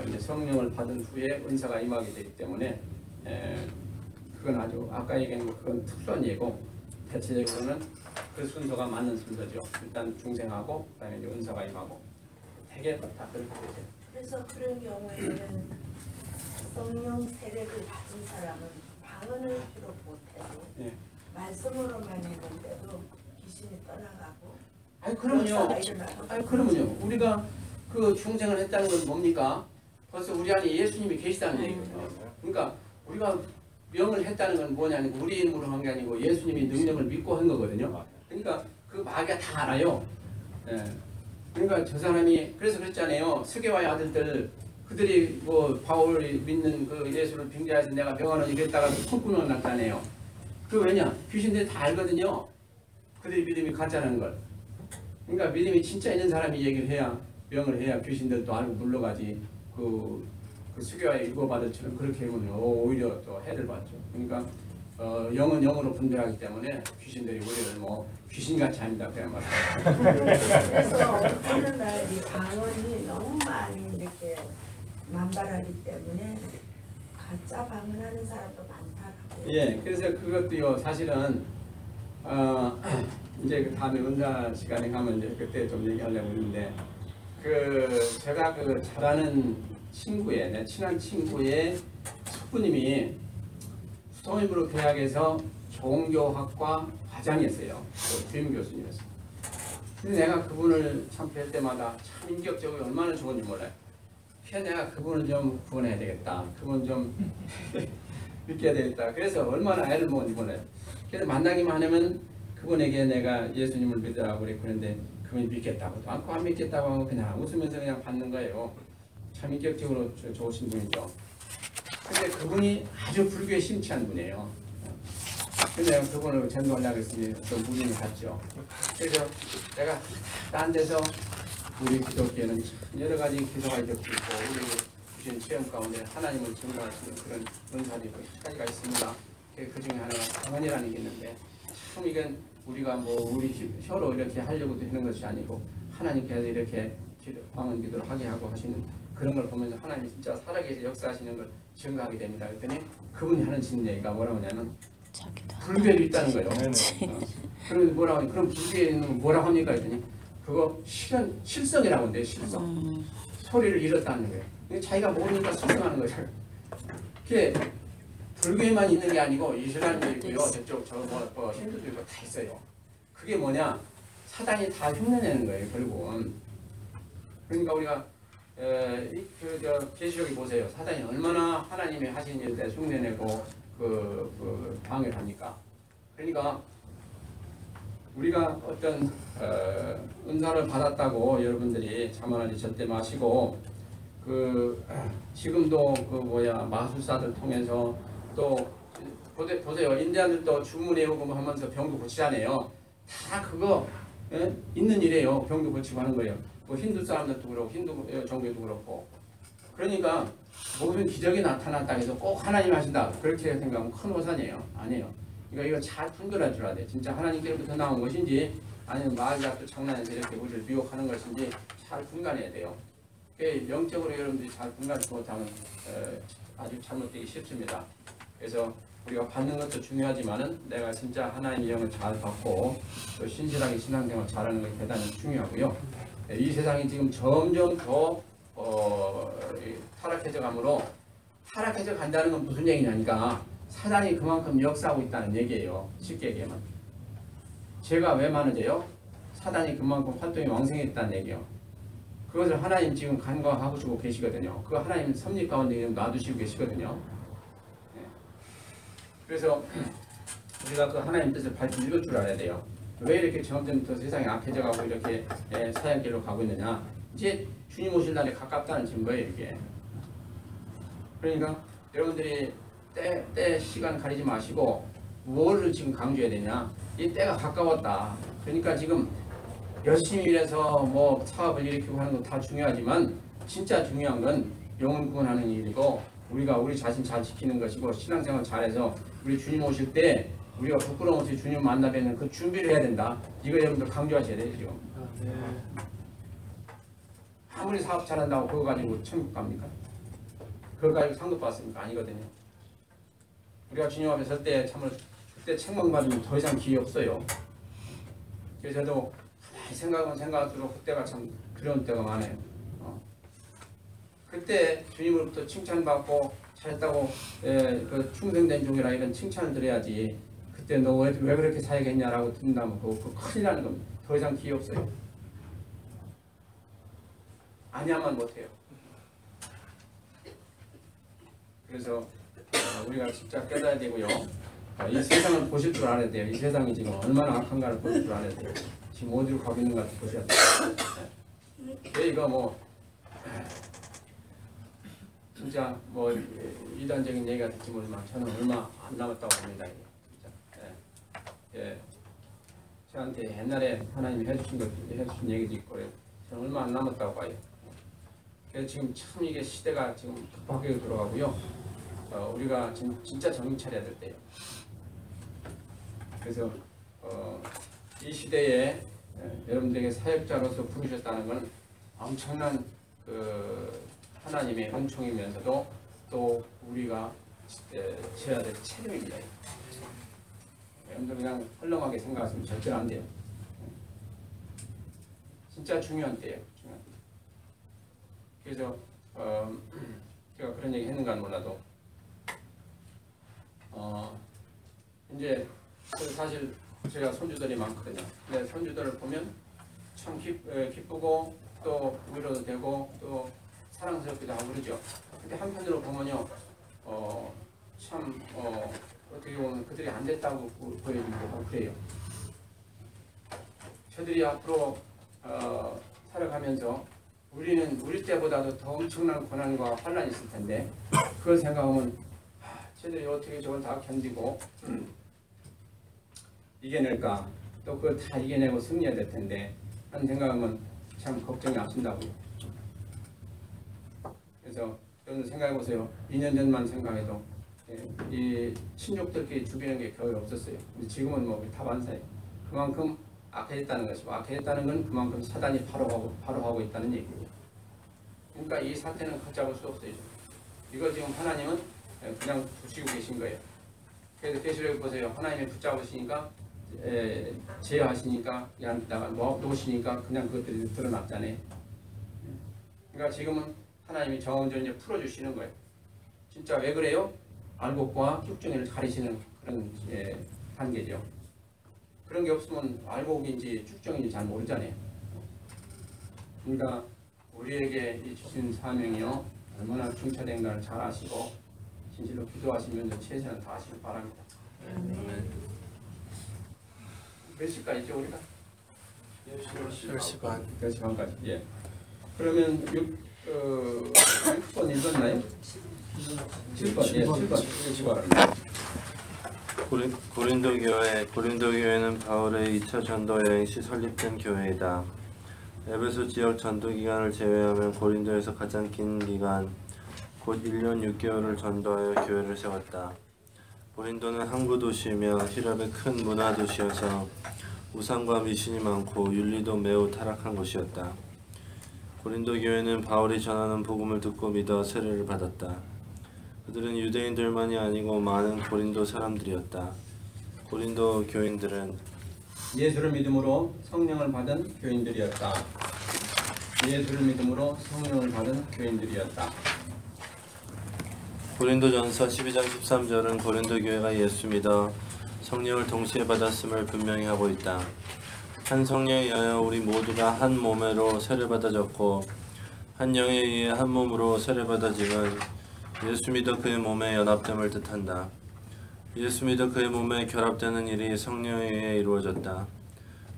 이제 성령을 받은 후에 은사가 임하게 되기 때문에 그건 아주 아까 얘기한 거 그건 특수한 예고 대체적으로는 그 순서가 맞는 순서죠. 일단 중생하고 그다음에 이제 은사가 임하고 되게 다 그렇게 되죠. 그래서 그런 경우에는 성령 세례를 받은 사람은 방언을 비롯 못해도 말씀으로만 했는데도 귀신이 떠나가고 그러면요. 우리가 그 중생을 했다는 건 뭡니까? 벌써 우리 안에 예수님이 계시다는 얘기거든요. 그러니까 우리가 명을 했다는 건 뭐냐면 우리 힘으로 한 게 아니고 예수님이 능력을 믿고 한 거거든요. 그러니까 그 마귀가 다 알아요. 그러니까 저 사람이 그래서 그랬잖아요. 스게와의 아들들 그들이 뭐 바울이 믿는 그 예수를 빙자해서 내가 병하는 이랬다가 손구멍 났잖아요. 그 왜냐? 귀신들이 다 알거든요. 그들이 믿음이 가짜라는 걸. 그러니까 믿음이 진짜 있는 사람이 얘기를 해야 명을 해야 귀신들도 알고 물러가지. 그 수교와의 일곱 아들처럼 그렇게 하면 오히려 또 해를 받죠. 그러니까 영은 영으로 분별하기 때문에 귀신들이 우리를 뭐 귀신같이 한다 그냥 말이에요. 그래서 어느 날 이 방언이 너무 많이 이렇게 만발하기 때문에 가짜 방언하는 사람도 많다라고. 예, 그래서 그것도요 사실은 이제 그 다음에 은사 시간에 가면 이제 그때 좀 얘기하려고 했는데 제가 잘 아는 친구의 내 친한 친구의 숙부님이 수성인부로 대학에서 종교학과 과장이었어요. 주임 교수님이었어요. 근데 내가 그분을 참 뵐 때마다 참 인격적으로 얼마나 좋은지 몰라요. 그래서 내가 그분을 좀 구원해야 되겠다. 그분 좀 믿게 되겠다. 그래서 얼마나 애를 먹은지 몰라요. 그래서 만나기만 하면 그분에게 내가 예수님을 믿으라고 그랬는데 그분이 믿겠다고도 않고 안 믿겠다고 하고 그냥 웃으면서 그냥 받는 거예요. 참 인격적으로 좋으신 분이죠. 근데 그분이 아주 불교에 심취한 분이에요. 근데 그분을 전도하려고 했으니 어떤 무리를 갔죠. 그래서 내가 딴 데서 우리 기독교는 여러 가지 기도가 있고 우리 주신 체험 가운데 하나님을 증거하시는 그런 은사들이 몇 가지가 있습니다. 그 중에 하나가 방언이라는 게 있는데 참 이건 우리가 뭐 우리 혀로 이렇게 하려고 하는 것이 아니고 하나님께서 이렇게 방언 기도를 하게 하고 하시는 그런 걸 보면서 하나님 진짜 살아계셔 역사하시는 걸 증거하게 됩니다. 그랬더니 그분이 하는 진 얘기가 뭐라고 하냐면 불교에도 있다는 거예요. 그럼 뭐라고 하니? 그럼 불교에는 뭐라고 합니까? 했더니 그거 실성이라고 하는데 실성. 소리를 잃었다는 거예요. 자기가 모르니까 실성하는 거죠. 그게 불교에만 있는 게 아니고 이슬람도 있고요. 저쪽 뭐 힌두도 있고 다 있어요. 그게 뭐냐? 사단이 다 흉내내는 거예요. 결국은. 그러니까 우리가 계시록에 보세요. 사단이 얼마나 하나님이 하신 일에 흉내내고 방해를 합니까? 그러니까 우리가 어떤 은사를 받았다고 여러분들이 자만하지 절대 마시고 지금도 마술사들 통해서 또 보세요. 인디안들도 주문해오고 뭐 하면서 병도 고치잖아요. 다 그거 있는 일이에요. 병도 고치고 하는 거예요. 뭐 힌두 사람들도 그렇고 힌두 종교도 그렇고. 그러니까 무슨 기적이 나타났다 해서 꼭 하나님 하신다 그렇게 생각하면 큰 오산이에요. 아니에요. 그러니까 이거 잘 분별할 줄 알아야 돼. 진짜 하나님께로부터 나온 것인지 아니면 마귀가 장난해서 이렇게 우리를 미혹하는 것인지 잘 분간해야 돼요. 영적으로 여러분들이 잘 분간하지 못하면 아주 잘못되기 쉽습니다. 그래서 우리가 받는 것도 중요하지만은 내가 진짜 하나님의 영을 잘 받고 또 신실하게 신앙생활 잘하는 것이 대단히 중요하고요. 이 세상이 지금 점점 더 타락해져 가므로 타락해져 간다는 건 무슨 얘기냐니까 사단이 그만큼 역사하고 있다는 얘기예요. 쉽게 얘기하면. 죄가 왜 많아져요? 사단이 그만큼 활동이 왕성했다는 얘기예요. 그것을 하나님 지금 간과하고 계시거든요. 그 하나님 섭리 가운데 놔두시고 계시거든요. 그래서 우리가 그 하나님 뜻을 밝히 읽을 줄 알아야 돼요. 왜 이렇게 점점 더 세상이 악해져 가고 이렇게 사역길로 가고 있느냐. 이제 주님 오실 날에 가깝다는 증거예요. 이게. 그러니까 여러분들이 때 시간 가리지 마시고 뭐를 지금 강조해야 되냐. 이 때가 가까웠다. 그러니까 지금 열심히 일해서 뭐 사업을 일으키고 하는 건 다 중요하지만 진짜 중요한 건 영혼 구원하는 일이고 우리가 우리 자신 잘 지키는 것이고 신앙생활 잘해서 우리 주님 오실 때 우리가 부끄러움 없이 주님 만나 뵙는 그 준비를 해야 된다. 이거 여러분들 강조하셔야 돼요. 지금. 아무리 사업 잘한다고 그거 가지고 천국 갑니까? 그거 가지고 상급 받습니까? 아니거든요. 우리가 주님 앞에 설 때 참으로 그때 책망받으면 더 이상 기회 없어요. 그래서 저도 가만히 생각하면 생각할수록 그때가 참 두려운 때가 많아요. 그때 주님으로부터 칭찬받고 잘했다고 그 충성된 종이라 이런 칭찬을 드려야지. 그때 너 왜 그렇게 사역했냐라고 듣는다면 그거 큰일 나는 겁니다. 더 이상 기회 없어요. 아니야만 못해요. 그래서 우리가 진짜 깨달아야 되고요. 이 세상을 보실 줄 알아야 돼요. 이 세상이 지금 얼마나 악한가를 보실 줄 알아야 돼요. 지금 어디로 가고 있는가 보셔야 돼요. 이거 뭐 진짜 뭐 이단적인 얘기가 될지 모르지만 저는 얼마 안 남았다고 봅니다. 이게. 진짜. 예. 저한테 옛날에 하나님이 해주신 얘기도 있고 저는 얼마 안 남았다고 봐요. 그래서 지금 참 이게 시대가 지금 급하게 들어가고요. 우리가 진짜 정신 차려야 될 때예요. 그래서 이 시대에 여러분들에게 사역자로서 부르셨다는 건 엄청난 그 하나님의 은총이면서도 또 우리가 지어야 될 책임입니다. 여러분들 그냥 헐렁하게 생각하시면 절대로 안 돼요. 진짜 중요한 때예요. 중요한 때. 그래서 제가 그런 얘기 했는가 몰라도 이제 사실 제가 손주들이 많거든요. 근데 손주들을 보면 참 기쁘고 또 위로도 되고 또 사랑스럽기도 하고 그러죠. 근데 한편으로 보면요, 참 어떻게 보면 그들이 안 됐다고 보여지기도 하고 그래요. 저들이 앞으로 살아가면서 우리는 우리 때보다도 더 엄청난 고난과 환란이 있을 텐데 그걸 생각하면 저들이 어떻게 저걸 다 견디고 이겨낼까, 또 그걸 다 이겨내고 승리해야 될 텐데 하는 생각하면 참 걱정이 앞선다고요. 그래서 여러분 생각해 보세요. 2년 전만 생각해도 이 친족들끼리 죽이는 게 거의 없었어요. 근데 지금은 뭐 다반사예요. 그만큼 악해졌다는 것이고, 악해졌다는 건 그만큼 사단이 바로 하고 있다는 얘기예요. 그러니까 이 사태는 걷잡을 수 없어요. 이걸 지금 하나님은 그냥 두시고 계신 거예요. 그래서 계시록에 보세요. 하나님이 붙잡으시니까 제어하시니까 여기다가 놓으시니까 그냥 그것들이 드러났잖아요. 그러니까 지금은 하나님이 정원전 이제 풀어주시는 거예요. 진짜 왜 그래요? 알곡과 쭉정이를 가리시는 그런 단계죠. 그런 게 없으면 알곡인지 쭉정인지 잘 모르잖아요. 그러니까 우리에게 이 주신 사명이요 얼마나 중차된가를 잘 아시고 진실로 기도하시면서 최선을 다하시길 바랍니다. 몇 시까지 있죠 우리가? 10시 반. 10시 반까지. 예. 그러면 6번 읽었나요? 7번. 예, 7번. 고린도 교회는 바울의 2차 전도 여행 시 설립된 교회이다. 에베소 지역 전도 기간을 제외하면 고린도에서 가장 긴 기간 곧 1년 6개월을 전도하여 교회를 세웠다. 고린도는 항구 도시이며 힐랍의 큰 문화 도시여서 우상과 미신이 많고 윤리도 매우 타락한 곳이었다. 고린도 교회는 바울이 전하는 복음을 듣고 믿어 세례를 받았다. 그들은 유대인들만이 아니고 많은 고린도 사람들이었다. 고린도 교인들은 예수를 믿음으로 성령을 받은 교인들이었다. 예수를 믿음으로 성령을 받은 교인들이었다. 고린도전서 12장 13절은 고린도 교회가 예수 믿어 성령을 동시에 받았음을 분명히 하고 있다. 한 성령에 의하여 우리 모두가 한 몸으로 세례받아졌고 한 영에 의해 한 몸으로 세례받아짐은 예수 믿어 그의 몸에 연합됨을 뜻한다. 예수 믿어 그의 몸에 결합되는 일이 성령에 의해 이루어졌다.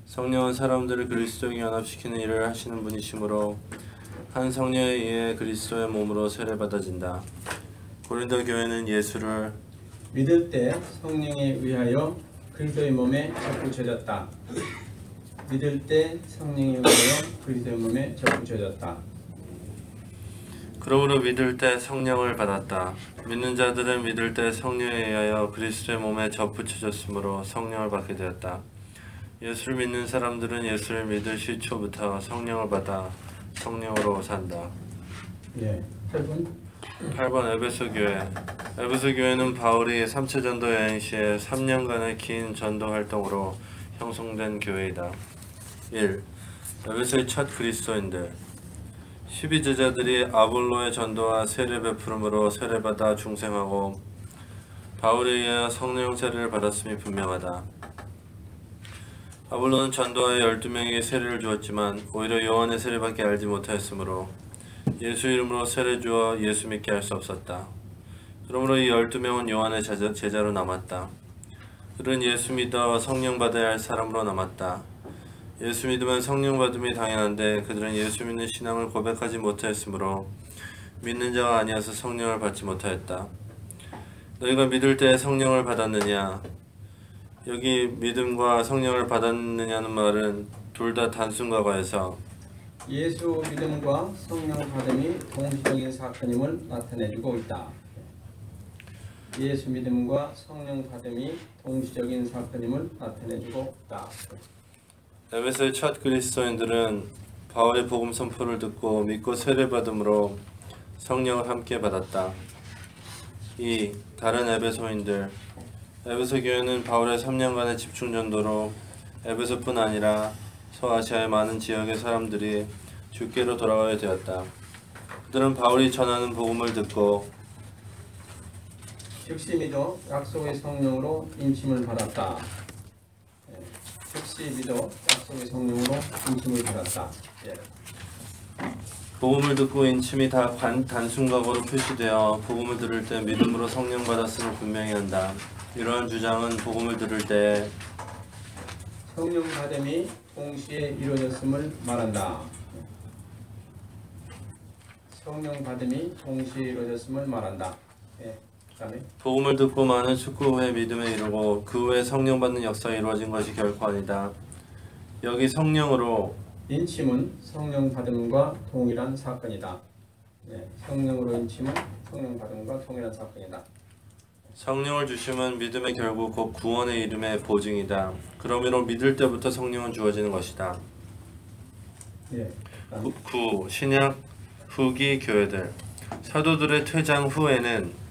성령은 사람들을 그리스도에 연합시키는 일을 하시는 분이시므로 한 성령에 의해 그리스도의 몸으로 세례받아진다. 고린도 교회는 예수를 믿을 때 성령에 의하여 그리스도의 몸에 접붙여졌다. 믿을 때 성령에 의하여 그리스도의 몸에 접붙여졌다. 그러므로 믿을 때 성령을 받았다. 믿는 자들은 믿을 때 성령에 의하여 그리스도의 몸에 접붙여졌으므로 성령을 받게 되었다. 예수를 믿는 사람들은 예수를 믿을 시초부터 성령을 받아 성령으로 산다. 네, 8번 에베소 교회. 에베소 교회는 바울이 3차 전도 여행 시에 3년간의 긴 전도 활동으로 형성된 교회이다. 1. 에베소의 첫 그리스도인들. 12제자들이 아볼로의 전도와 세례 베푸름으로 세례받아 중생하고 바울에 의하여 성령 세례를 받았음이 분명하다. 아볼로는 전도하여 12명에게 세례를 주었지만 오히려 요한의 세례밖에 알지 못하였으므로 예수 이름으로 세례 주어 예수 믿게 할 수 없었다. 그러므로 이 12명은 요한의 제자로 남았다. 그들은 예수 믿어 성령 받아야 할 사람으로 남았다. 예수 믿으면 성령 받음이 당연한데 그들은 예수 믿는 신앙을 고백하지 못하였으므로 믿는 자가 아니어서 성령을 받지 못하였다. 너희가 믿을 때 성령을 받았느냐? 여기 믿음과 성령을 받았느냐는 말은 둘 다 단순 과거에서 예수 믿음과 성령 받음이 동시적인 사건임을 나타내주고 있다. 예수 믿음과 성령 받음이 동시적인 사건임을 나타내주고 있다. 에베소의 첫 그리스도인들은 바울의 복음 선포를 듣고 믿고 세례받음으로 성령을 함께 받았다. 이 다른 에베소인들, 에베소 교회는 바울의 3년간의 집중 전도로 에베소뿐 아니라 소아시아의 많은 지역의 사람들이 주께로 돌아가게 되었다. 그들은 바울이 전하는 복음을 듣고 즉시 믿어 약속의 성령으로 인침을 받았다. 즉시 믿어 약속의 성령으로 인침을 받았다. 복음을 듣고 인침이 다 단순 과거로 표시되어 복음을 들을 때 믿음으로 성령 받았음을 분명히 한다. 이러한 주장은 복음을 들을 때 성령 받음이 동시에 이루어졌음을 말한다. 성령 받음이 동시에 이루어졌음을 말한다. 그다음에 복음을 듣고 많은 축구 후에 믿음에 이르고 그 후에 성령 받는 역사가 이루어진 것이 결코 아니다. 여기 성령으로 인침은 성령 받음과 동일한 사건이다. 성령으로 인침은 성령 받음과 동일한 사건이다. 성령을 주심은 믿음의 결국 곧 구원의 이름의 보증이다. 그러므로 믿을 때부터 성령은 주어지는 것이다. 신약 후기 교회들 사도들의 퇴장 후에는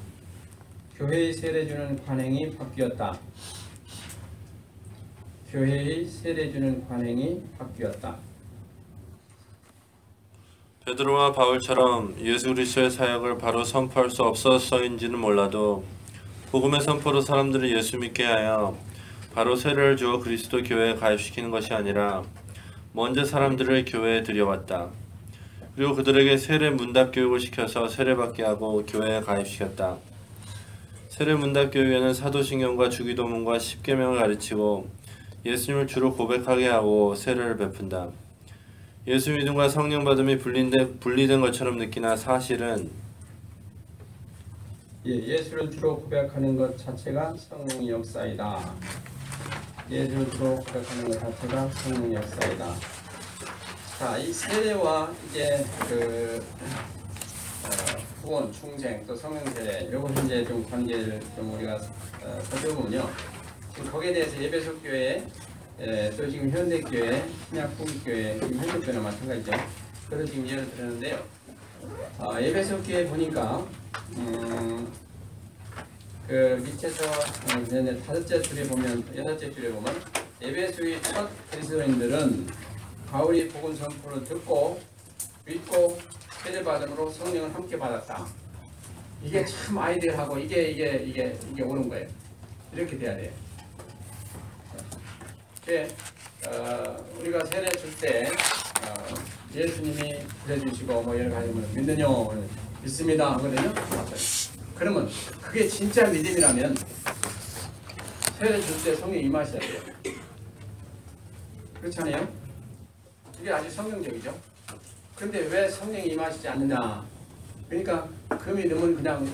교회의 세례 주는 관행이 바뀌었다. 교회의 세례 주는 관행이 바뀌었다. 베드로와 바울처럼 예수 그리스도의 사역을 바로 선포할 수 없어서인지는 몰라도 복음의 선포로 사람들을 예수 믿게 하여 바로 세례를 주어 그리스도 교회에 가입시키는 것이 아니라 먼저 사람들을 교회에 들여왔다. 그리고 그들에게 세례 문답 교육을 시켜서 세례받게 하고 교회에 가입시켰다. 세례 문답 교육에는 사도신경과 주기도문과 십계명을 가르치고 예수님을 주로 고백하게 하고 세례를 베푼다. 예수 믿음과 성령 받음이 분리된 것처럼 느끼나 사실은 예수를 주로 고백하는 것 자체가 성령의 역사이다. 예수를 주로 고백하는 것 자체가 성령의 역사이다. 자, 이 세례와 이제 구원, 충생, 또 성령 세례, 요것을 이제 좀 관계를 좀 우리가 살펴보면요. 지금 거기에 대해서 에베소 교회, 또 지금 현대 교회, 신약 후기 교회, 지금 현대 교회나 마찬가지죠. 그래서 지금 예를 들었는데요. 에베소 교회 보니까 그 밑에서 다섯째 줄에 보면, 여섯째 줄에 보면 에베소의 첫 그리스도인들은 바울이 복음 선포를 듣고 믿고 세례받음으로 성령을 함께 받았다. 이게 참 아이디어하고 이게 옳은 거예요. 이렇게 돼야 돼요. 우리가 세례 줄 때 예수님이 그래주시고 뭐 여러 가지 믿느냐 믿습니다 하거든요. 그러면 그게 진짜 믿음이라면 세례 줄 때 성령 임하셔야 돼요. 그렇잖아요. 이게 아주 성경적이죠. 그런데 왜 성령이 임하시지 않느냐? 그러니까 그 믿음은 그냥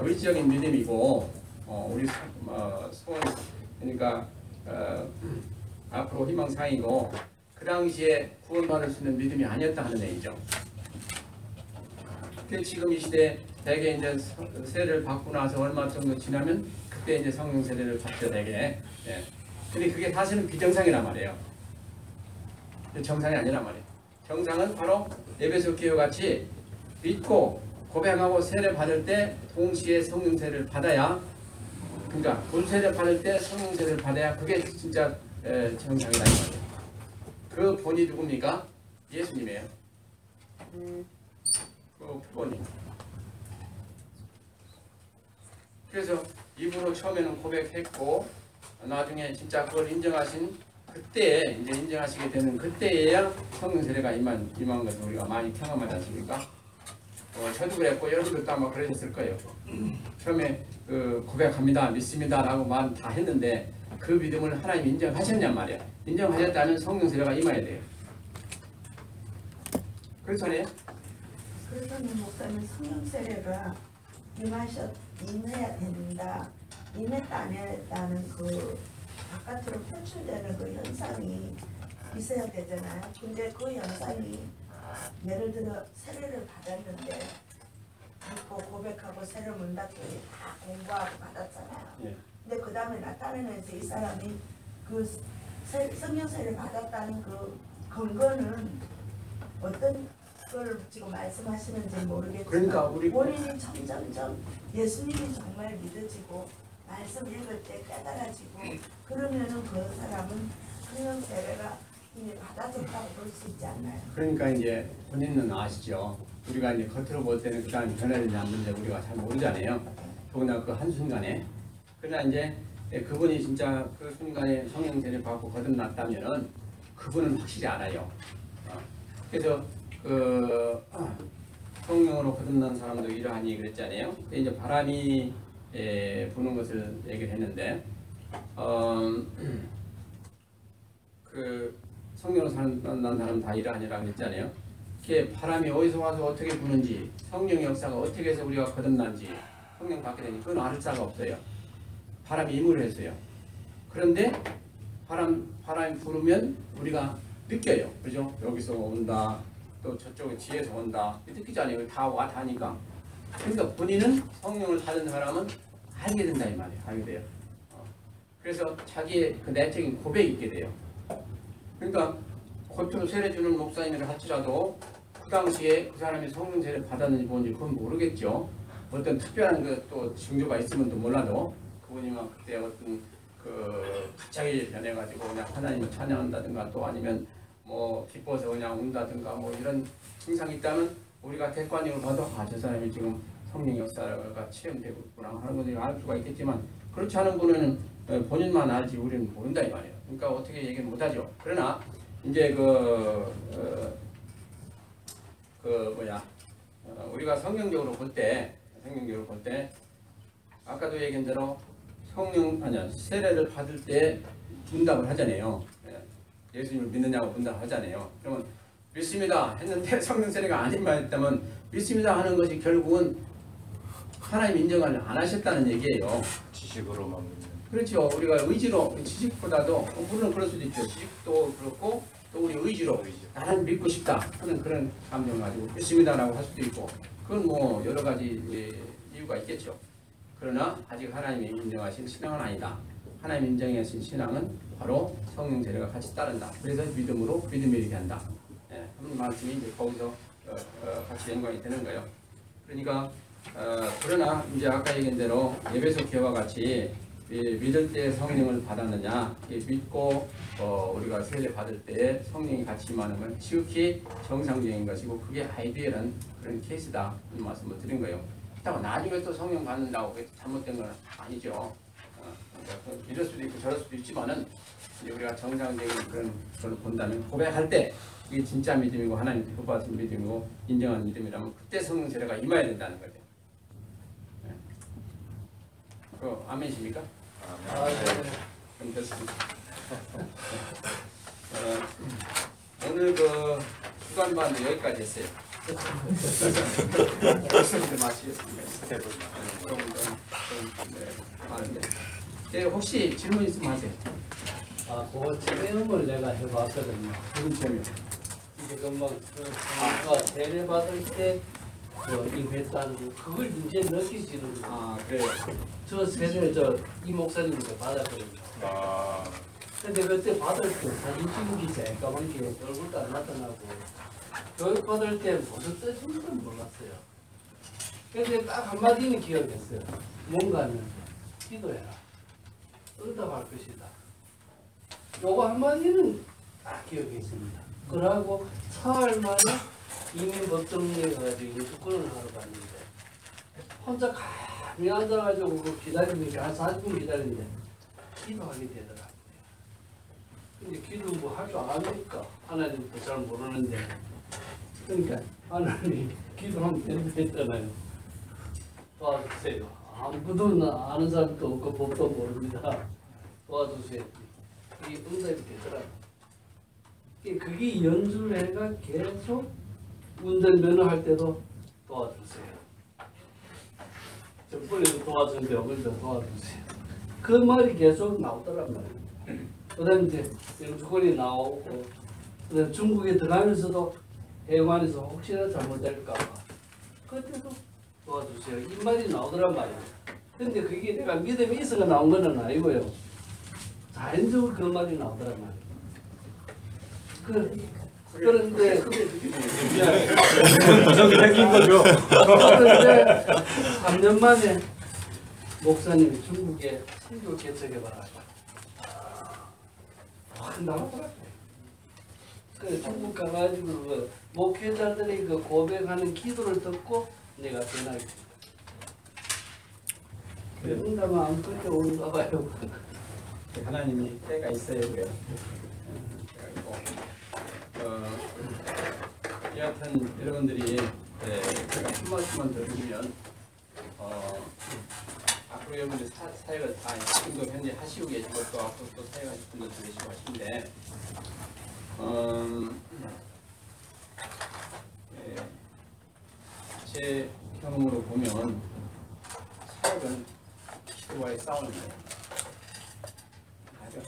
의지적인 믿음이고 우리 소원 그러니까 앞으로 희망사항이고 그 당시에 구원받을 수 있는 믿음이 아니었다 하는 얘기죠. 지금 이 시대 대개 이제 세례를 받고 나서 얼마 정도 지나면 그때 이제 성령 세례를 받죠 대개. 근데 그게 사실은 비정상이란 말이에요. 정상이 아니란 말이에요. 정상은 바로 에베소 교회 같이 믿고 고백하고 세례 받을 때 동시에 성령 세례를 받아야, 그러니까 물 세례 받을 때 성령 세례를 받아야 그게 진짜 정상이라는 말이에요. 그 본이 누굽니까? 예수님이에요. 그 본이. 그래서 입으로 처음에는 고백했고 나중에 진짜 그걸 인정하신 그때에 이제 인정하시게 되는 그때에야 성령 세례가 임한 것을 우리가 많이 경험하지 않습니까? 저도 그랬고 여러분들도 아마 그러셨을 거예요. 처음에 고백합니다, 믿습니다라고 말 다 했는데 그 믿음을 하나님 인정하셨냔 말이야. 인정하셨다면 성령 세례가 임해야 돼요. 그렇잖아요. 그러면 목사님 성령 세례가 임해야 된다. 임했다 안 했다는 그 바깥으로 표출되는 그 현상이 있어야 되잖아요. 근데 그 현상이 예를 들어 세례를 받았는데 믿고 고백하고 세례 문 닫더니 다 공부하고 받았잖아요. 예. 근데 그 다음에 나타내면서 이 사람이 그 성령 세례를 받았다는 그 근거는 어떤 걸 지금 말씀하시는지 모르겠지만 그러니까 우리 본인이 점점점 예수님이 정말 믿어지고 말씀 읽을 때 깨달아지고 그러면은 그 사람은 성령 세례가 이미 받아졌다고 볼 수 있지 않나요? 그러니까 이제 본인은 아시죠. 우리가 이제 겉으로 볼 때는 그 다음에 변화되지 않는데 우리가 잘 모르잖아요. 더구나 그 한순간에. 그러나 이제 그분이 진짜 그 순간에 성령 세례 받고 거듭났다면은 그분은 확실히 알아요. 그래서 그 성령으로 거듭난 사람도 이러하니 그랬잖아요. 근데 이제 바람이 부는 것을 얘기를 했는데 그 성령으로 거듭난 사람 다 이러하니라 그랬잖아요. 이게 바람이 어디서 와서 어떻게 부는지 성령의 역사가 어떻게 해서 우리가 거듭난지 성령 받게 되니 그건 알 자가 없어요. 바람이 임무를 했어요. 그런데 바람이 부르면 우리가 느껴요. 그죠? 여기서 온다. 또 저쪽에 뒤에서 온다. 느끼잖아요. 다 와 다니까. 그러니까 본인은 성령을 받은 사람은 알게 된다 이 말이에요. 알게 돼요. 그래서 자기의 그 내적인 고백이 있게 돼요. 그러니까 겉으로 세례 주는 목사님이라 할지라도 그 당시에 그 사람이 성령 세례 받았는지 뭔지 그건 모르겠죠. 어떤 특별한 그 또 징조가 있으면 또 몰라도 그분이면 그때 어떤 그 갑자기 변해가지고 그냥 하나님을 찬양한다든가 또 아니면 뭐 기뻐서 그냥 운다든가 뭐 이런 증상이 있다면 우리가 객관적으로 봐도 아 저 사람이 지금 성령 역사가 체험되고 있구나 하는 것을 알 수가 있겠지만 그렇지 않은 분은 본인만 알지 우리는 모른다 이 말이에요. 그러니까 어떻게 얘기를 못하죠. 그러나 이제 우리가 성경적으로 볼 때 아까도 얘기한 대로 세례를 받을 때 문답을 하잖아요. 예수님을 믿느냐고 문답을 하잖아요. 그러면 믿습니다 했는데 성령 세례가 아닌 말했다면 믿습니다 하는 것이 결국은 하나님 인정을 안 하셨다는 얘기예요. 지식으로만 믿는. 그렇죠. 우리가 의지로 지식보다도 물론 그럴 수도 있죠. 지식도 그렇고 또 우리 의지로 나는 믿고 싶다 하는 그런 감정 가지고 믿습니다라고 할 수도 있고 그건 뭐 여러 가지 이유가 있겠죠. 그러나 아직 하나님이 인정하신 신앙은 아니다. 하나님 인정하신 신앙은 바로 성령 세례가 같이 따른다. 그래서 믿음으로 믿음이 이렇게 한다. 하는 말씀이 이제 거기서 같이 연관이 되는 거예요. 그러니까 그러나 이제 아까 얘기한 대로 에베소 교회와 같이 믿을 때 성령을 받았느냐 믿고 우리가 세례 받을 때 성령이 같이 임하는 건 지극히 정상적인 것이고 그게 아이디어란 그런 케이스다 이런 말씀을 드린 거예요. 그렇다고 나중에 또 성령 받는다고 잘못된 건 아니죠. 그러니까 이럴 수도 있고 저럴 수도 있지만은 이제 우리가 정상적인 그런 걸 본다면 고백할 때 이게 진짜 믿음이고 하나님 기뻐받은 믿음이고 인정한 믿음이라면 그때 성령 세례가 임해야 된다는 거죠. 그 아멘이십니까? 그럼 됐습니다. 오늘 그 주간반도 여기까지 했어요. 마치겠습니다. 혹시 질문 있으면 하세요. 그거 체험을 내가 해봤거든요. 무슨 체험이요? 이제 그 세례 받을 때 임했다는 그걸 이제 느끼시는 거예요. 그래요. 저 세례 이 목사님도 받았거든요. 근데 그때 받을 때 사진 찍은 게 까만 게 얼굴도 안 나타나고 교육 받을 때 무슨 뜻인지도 몰랐어요. 근데 딱 한마디는 기억했어요. 뭔가는 기도해라. 응답할 것이다. 요거 한마디는 딱 기억해 있습니다. 그러고 사흘 만에 이민 법정리에 가가지고 인수권을 하러 갔는데 혼자 가만히 앉아가지고 기다리니까 한 40분 기다리는데 기도하게 되더라고요. 근데 기도 뭐 할 줄 아니까 하나님도 잘 모르는데 그러니까 하나님 기도하면 된다잖아요. 도와주세요. 아무도 아는 사람도 없고 법도 모릅니다. 도와주세요. 이게 응답이 되더라. 그게 연주회가 계속 운전면허 할 때도 도와주세요. 저번에도 도와줬는데 오늘도 도와주세요. 그 말이 계속 나오더란 말이에요. 그 다음에 이제 영주권이 나오고, 그 다음에 중국에 들어가면서도 해관에서 혹시나 잘못될까 봐 그때도 도와주세요. 이 말이 나오더란 말이에요. 근데 그게 내가 믿음이 있어가 나온 건 아니고요. 자연적으로 그런 말이 나오더란 말이에요. 그런데 구석이 생긴 거죠. 그런데 3년 만에 목사님이 중국에 선교 개척해봐라. 확 나오더라고요. 그 중국 가가지고 그 목회자들이 그 고백하는 기도를 듣고 내가 변하게 됐다. 응답은 아무것도 오는가 봐요. 하나님이 때가 있어요. 그래요. 여하튼 여러분들이 제가 한 말씀만 더 드리면 앞으로 여러분들 사역을 다 지금도 현재 하시고 계시고 또 앞으로 또 사역하실 분도 계시고 하신데 제 경험으로 보면 사역은 기도와의 싸움이에요. 아주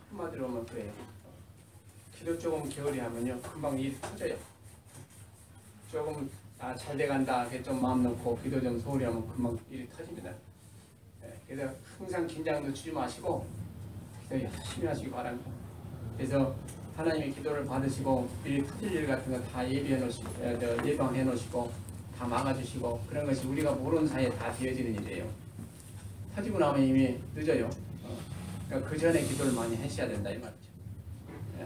한마디로 하면 그래요. 기도 조금 게으리 하면요 금방 일이 터져요. 조금 잘 돼간다 이렇게 좀 마음 놓고 기도 좀 소홀히 하면 금방 일이 터집니다. 그래서 항상 긴장도 주지 마시고 기도 열심히 하시기 바랍니다. 그래서 하나님의 기도를 받으시고 일이 터질 일 같은 거 다 예방해 놓으시고 다 막아주시고 그런 것이 우리가 모르는 사이에 다 되어지는 일이에요. 터지고 나면 이미 늦어요. 그러니까 그 전에 기도를 많이 하셔야 된다 이 말이죠.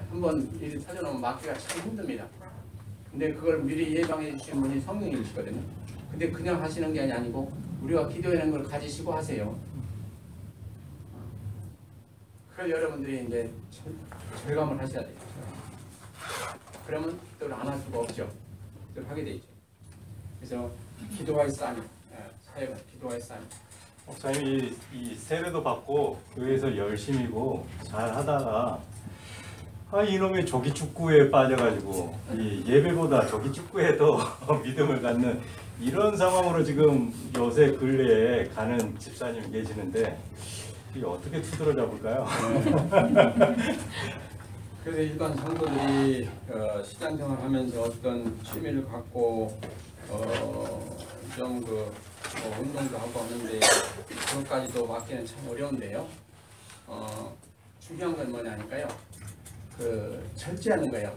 한번 일이 터져나오면 막기가 참 힘듭니다. 근데 그걸 미리 예방해 주시는 분이 성령님이시거든요. 근데 그냥 하시는 게 아니고 우리가 기도하는 걸 가지시고 하세요. 그걸 여러분들이 이제 절감을 하셔야 돼요. 그러면 기도를 안 할 수가 없죠. 기도를 하게 되죠. 그래서 기도와의 싸움, 사역은 기도와의 싸움. 목사님이 이 세례도 받고 교회에서 열심히고 잘 하다가 이놈의 조기 축구에 빠져가지고 이 예배보다 조기 축구에 더 믿음을 갖는 이런 상황으로 지금 요새 근래에 가는 집사님이 계시는데 이게 어떻게 투들어 잡을까요? 그래서 일반 성도들이 시장생활 하면서 어떤 취미를 갖고 좀 운동도 하고 하는데 그것까지도 맡기는 참 어려운데요. 중요한 건 뭐냐니까요. 절제하는 거예요.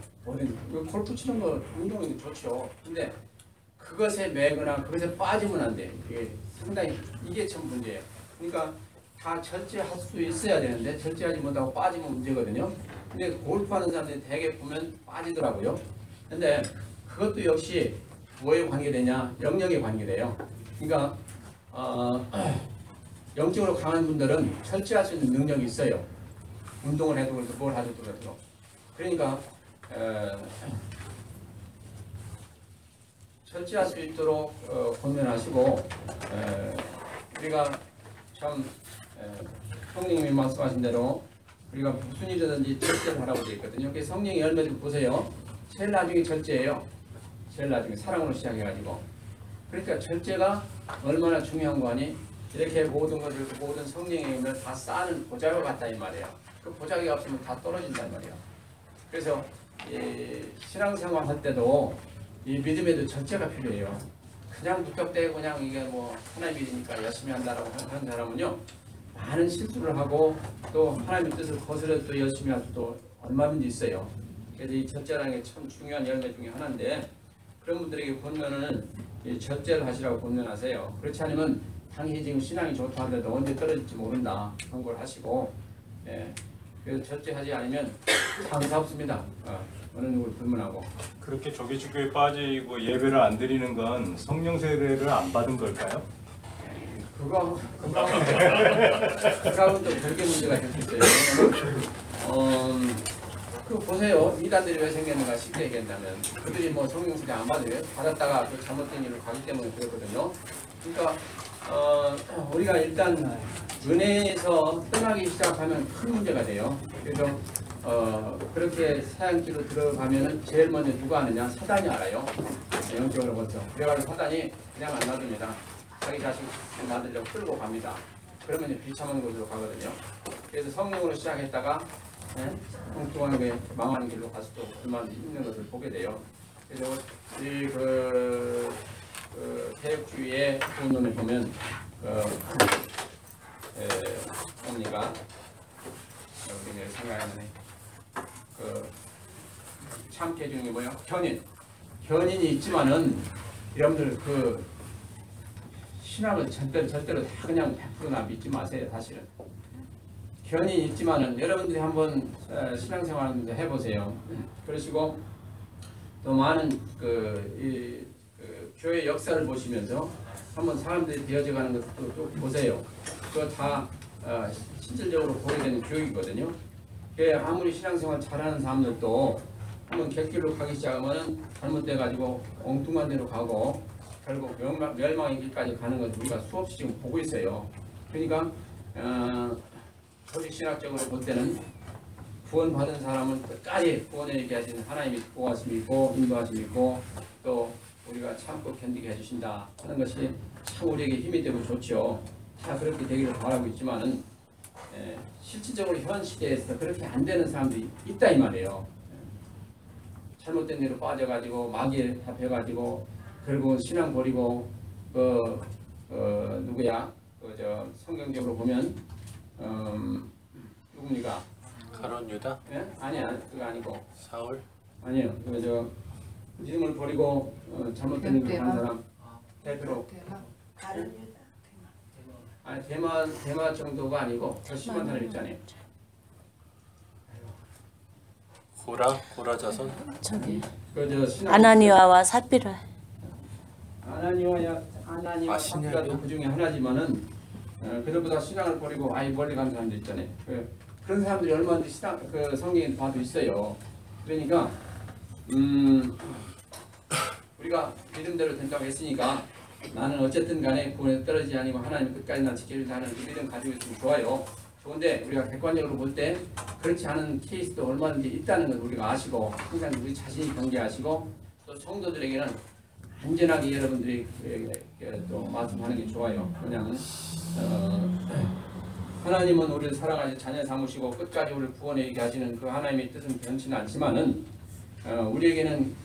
골프 치는 거 운동이 좋죠. 근데 그것에 매거나 그것에 빠지면 안 돼요. 이게 상당히 이게 참 문제예요. 그러니까 다 절제할 수 있어야 되는데 절제하지 못하고 빠지면 문제거든요. 근데 골프하는 사람들이 대개 보면 빠지더라고요. 근데 그것도 역시 뭐에 관계되냐? 영역에 관계돼요. 그러니까 영적으로 강한 분들은 절제할 수 있는 능력이 있어요. 운동을 해도 그렇고 뭘 하도 그렇고. 그러니까 절제할 수 있도록 권면하시고 우리가 참 성령님이 말씀하신 대로 우리가 무슨 일이든지 절제를 하라고 되어 있거든요. 그래서 성령의 열매 좀 보세요. 제일 나중에 절제예요. 제일 나중에 사랑으로 시작해가지고. 그러니까 절제가 얼마나 중요한 거 아니? 이렇게 모든 것을 모든 성령의 힘을 다 쌓는 보자가 같다 이 말이에요. 그 보자기가 없으면 다 떨어진단 말이에요. 그래서 이 신앙생활 할 때도 이 믿음에도 절제가 필요해요. 그냥 무턱대고 그냥 이게 뭐 하나님 믿으니까 열심히 한다라고 하는 사람은요 많은 실수를 하고 또 하나님의 뜻을 거스려 또 열심히 할 수도 얼마든지 있어요. 그래서 이 절제라는 게 참 중요한 열매 중에 하나인데 그런 분들에게 권면은 이 절제를 하시라고 권면하세요. 그렇지 않으면 당연히 지금 신앙이 좋다 하더라도 언제 떨어질지 모른다 그런 걸 하시고 그래서 절제하지 않으면 장사 없습니다. 어느 누구를 불문하고. 그렇게 조기축구에 빠지고 예배를 안 드리는 건 성령 세례를 안 받은 걸까요? 그거하고는 또 별개 문제가 있겠어요. 그 보세요. 이단들이 왜 생겼는가 쉽게 얘기한다면 그들이 뭐 성령 세례 안 받아요. 받았다가 그 잘못된 일을 가기 때문에 그렇거든요. 그러니까 우리가 일단 은혜에서 떠나기 시작하면 큰 문제가 돼요. 그래서 그렇게 사양지로 들어가면은 제일 먼저 누가 아느냐? 사단이 알아요. 영적으로부터. 그래가지고 사단이 그냥 안 놔둡니다. 자기 자식 만들려고 끌고 갑니다. 그러면 이제 비참한 곳으로 가거든요. 그래서 성령으로 시작했다가 엉뚱하게 망하는 길로 갈 수도 얼마나 있는 것을 보게 돼요. 그래서 이 개혁주의의 본론을 보면 언니가 우리가 생각하는 참게 해주는 게 뭐야? 견인이 있지만은 여러분들 신앙을 절대로 다 그냥 100%나 믿지 마세요. 사실은 견인이 있지만은 여러분들이 한번 신앙생활을 해보세요. 그러시고 또 많은 교회 역사를 보시면서 한번 사람들이 되어져 가는 것도 또 보세요. 그거 다 실질적으로 보게 되는 교육이거든요. 아무리 신앙생활 잘하는 사람들도 한번 객길로 가기 시작하면 잘못돼가지고 엉뚱한 데로 가고 결국 멸망의 길까지 가는 것을 우리가 수없이 지금 보고 있어요. 그러니까 조직신학적으로 볼 때는 구원받은 사람은 끝까지 구원에 얘기하시는 하나님이 보호하심이 있고 인도하심이 있고 또 우리가 참고 견디게 해주신다 하는 것이 참 우리에게 힘이 되고 좋죠. 다 그렇게 되기를 바라고 있지만은 실질적으로 현 시대에서 그렇게 안 되는 사람들이 있다 이 말이에요. 잘못된 데로 빠져가지고 마귀에 잡혀가지고 결국 신앙 버리고 누구야? 성경적으로 보면 누굽니까? 가론 유다? 예? 아니야 그거 아니고 사울? 아니요 믿음을 버리고 잘못된 일을 한 사람 대표로 가론 유다. 아니 대마 정도가 아니고 더 심한 사람 있잖아요. 고라 자손? 저기 신앙 아나니아와 삽비라. 아나니아와 삽비라도 그 중에 하나지만은 그들보다 신앙을 버리고 아예 멀리 간 사람도 있잖아요. 그런 사람들이 얼마든지 성경에 봐도 있어요. 그러니까 우리가 믿음대로 된다고 했으니까 나는 어쨌든 간에 구원에 떨어지지 아니고 하나님 끝까지 나 지키려고 하는 그 믿음 가지고 있으면 좋아요. 좋은데 우리가 객관적으로 볼 때 그렇지 않은 케이스도 얼마든지 있다는 걸 우리가 아시고 항상 우리 자신이 경계하시고 또 성도들에게는 안전하게 여러분들이 또 말씀하는 게 좋아요. 그냥 하나님은 우리를 사랑하시 자녀 삼으시고 끝까지 우리를 구원에 이르게 하시는 그 하나님의 뜻은 변치는 않지만은 우리에게는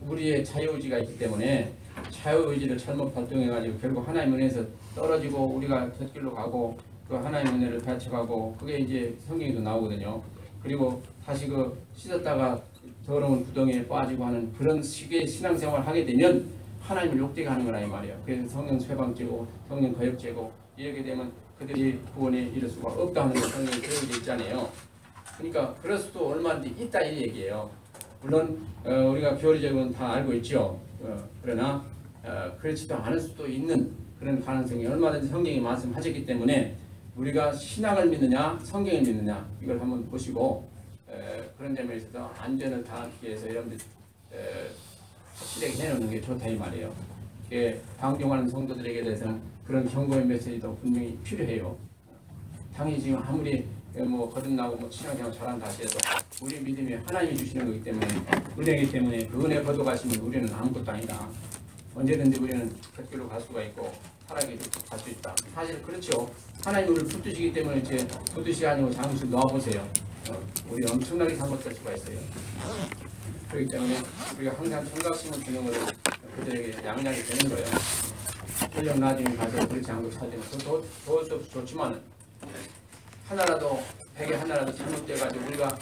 우리의 자유의지가 있기 때문에 자유의지를 잘못 발동해가지고 결국 하나님 은혜에서 떨어지고 우리가 곁길로 가고 그 하나님 은혜를 펼쳐가고 그게 이제 성경에도 나오거든요. 그리고 다시 씻었다가 더러운 구덩이에 빠지고 하는 그런 식의 신앙생활을 하게 되면 하나님을 욕되게 하는 거라 이 말이에요. 그래서 성령 쇠방죄고 성령 거역죄고 이렇게 되면 그들이 구원에 이를 수가 없다 하는 게 성경에 기록되어 있잖아요. 그러니까 그럴 수도 얼마든지 있다 이 얘기예요. 물론 우리가 교리적으로는 다 알고 있죠. 그러나 그렇지도 않을 수도 있는 그런 가능성이 얼마든지 성경이 말씀하셨기 때문에 우리가 신앙을 믿느냐 성경을 믿느냐 이걸 한번 보시고 그런 점에 있어서 안전을 다하기 위해서 여러분들 확실하게 해놓는 게 좋다 이 말이에요. 방종하는 성도들에게 대해서는 그런 경고의 메시지도 분명히 필요해요. 당연히 지금 아무리 거듭나고 신앙생활 잘한다 하셔도 우리 믿음이 하나님이 주시는 거기 때문에 은혜이기 때문에 그 은혜 거둬가시면 우리는 아무것도 아니다. 언제든지 우리는 곁길로 갈 수가 있고 살아게 갈 수 있다. 사실 그렇죠. 하나님 우리를 붙드시기 때문에 이제 붙드시 아니고 잠시 놓아보세요. 우리 엄청나게 잘못될 수가 있어요. 그렇기 때문에 우리가 항상 청각심을 주는 것을 그들에게 양양이 되는 거예요. 훈련 나중에 가서 그렇지 않고 찾으면 도울 수 없이 좋지만 하나라도 백에 하나라도 잘못돼가지고 우리가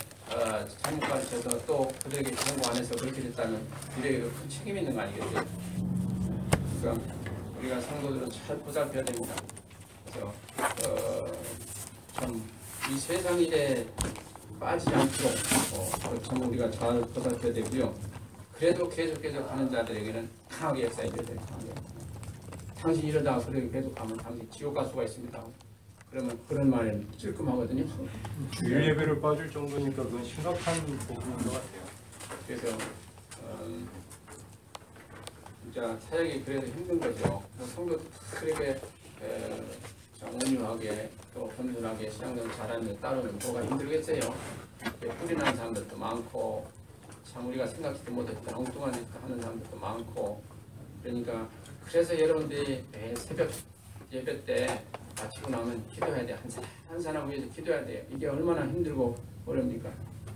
잘못 가르쳐서 또 그들에게 경고 안 해서 그렇게 됐다면 우리에게도 큰 책임이 있는 거 아니겠어요? 그러니까 우리가 성도들은 잘 보살펴야 됩니다. 그래서 참 이 세상 일에 빠지지 않도록 참 우리가 잘 보살펴야 되고요. 그래도 계속 하는 자들에게는 강하게 역사해줘야 돼요. 당신 이러다가 그렇게 계속 가면 당신 지옥 갈 수가 있습니다. 그러면 그런 말은 찔끔하거든요. 주일 예배를 빠질 정도니까 그건 심각한 부분인 것 같아요. 그래서 진짜 사역이 그래도 힘든 거죠. 성도 그렇게 온유하게 또 겸손하게 신앙생활 잘하는 따르면 뭐가 힘들겠어요. 뿌리 나는 사람들도 많고 참 우리가 생각지도 못했던 엉뚱한 짓 하는 사람들도 많고 그러니까 그래서 여러분들이 매일 새벽 예배 때 마치고 나면 기도해야 돼. 한 사람 위해서 기도해야 돼요. 이게 얼마나 힘들고 어렵니까?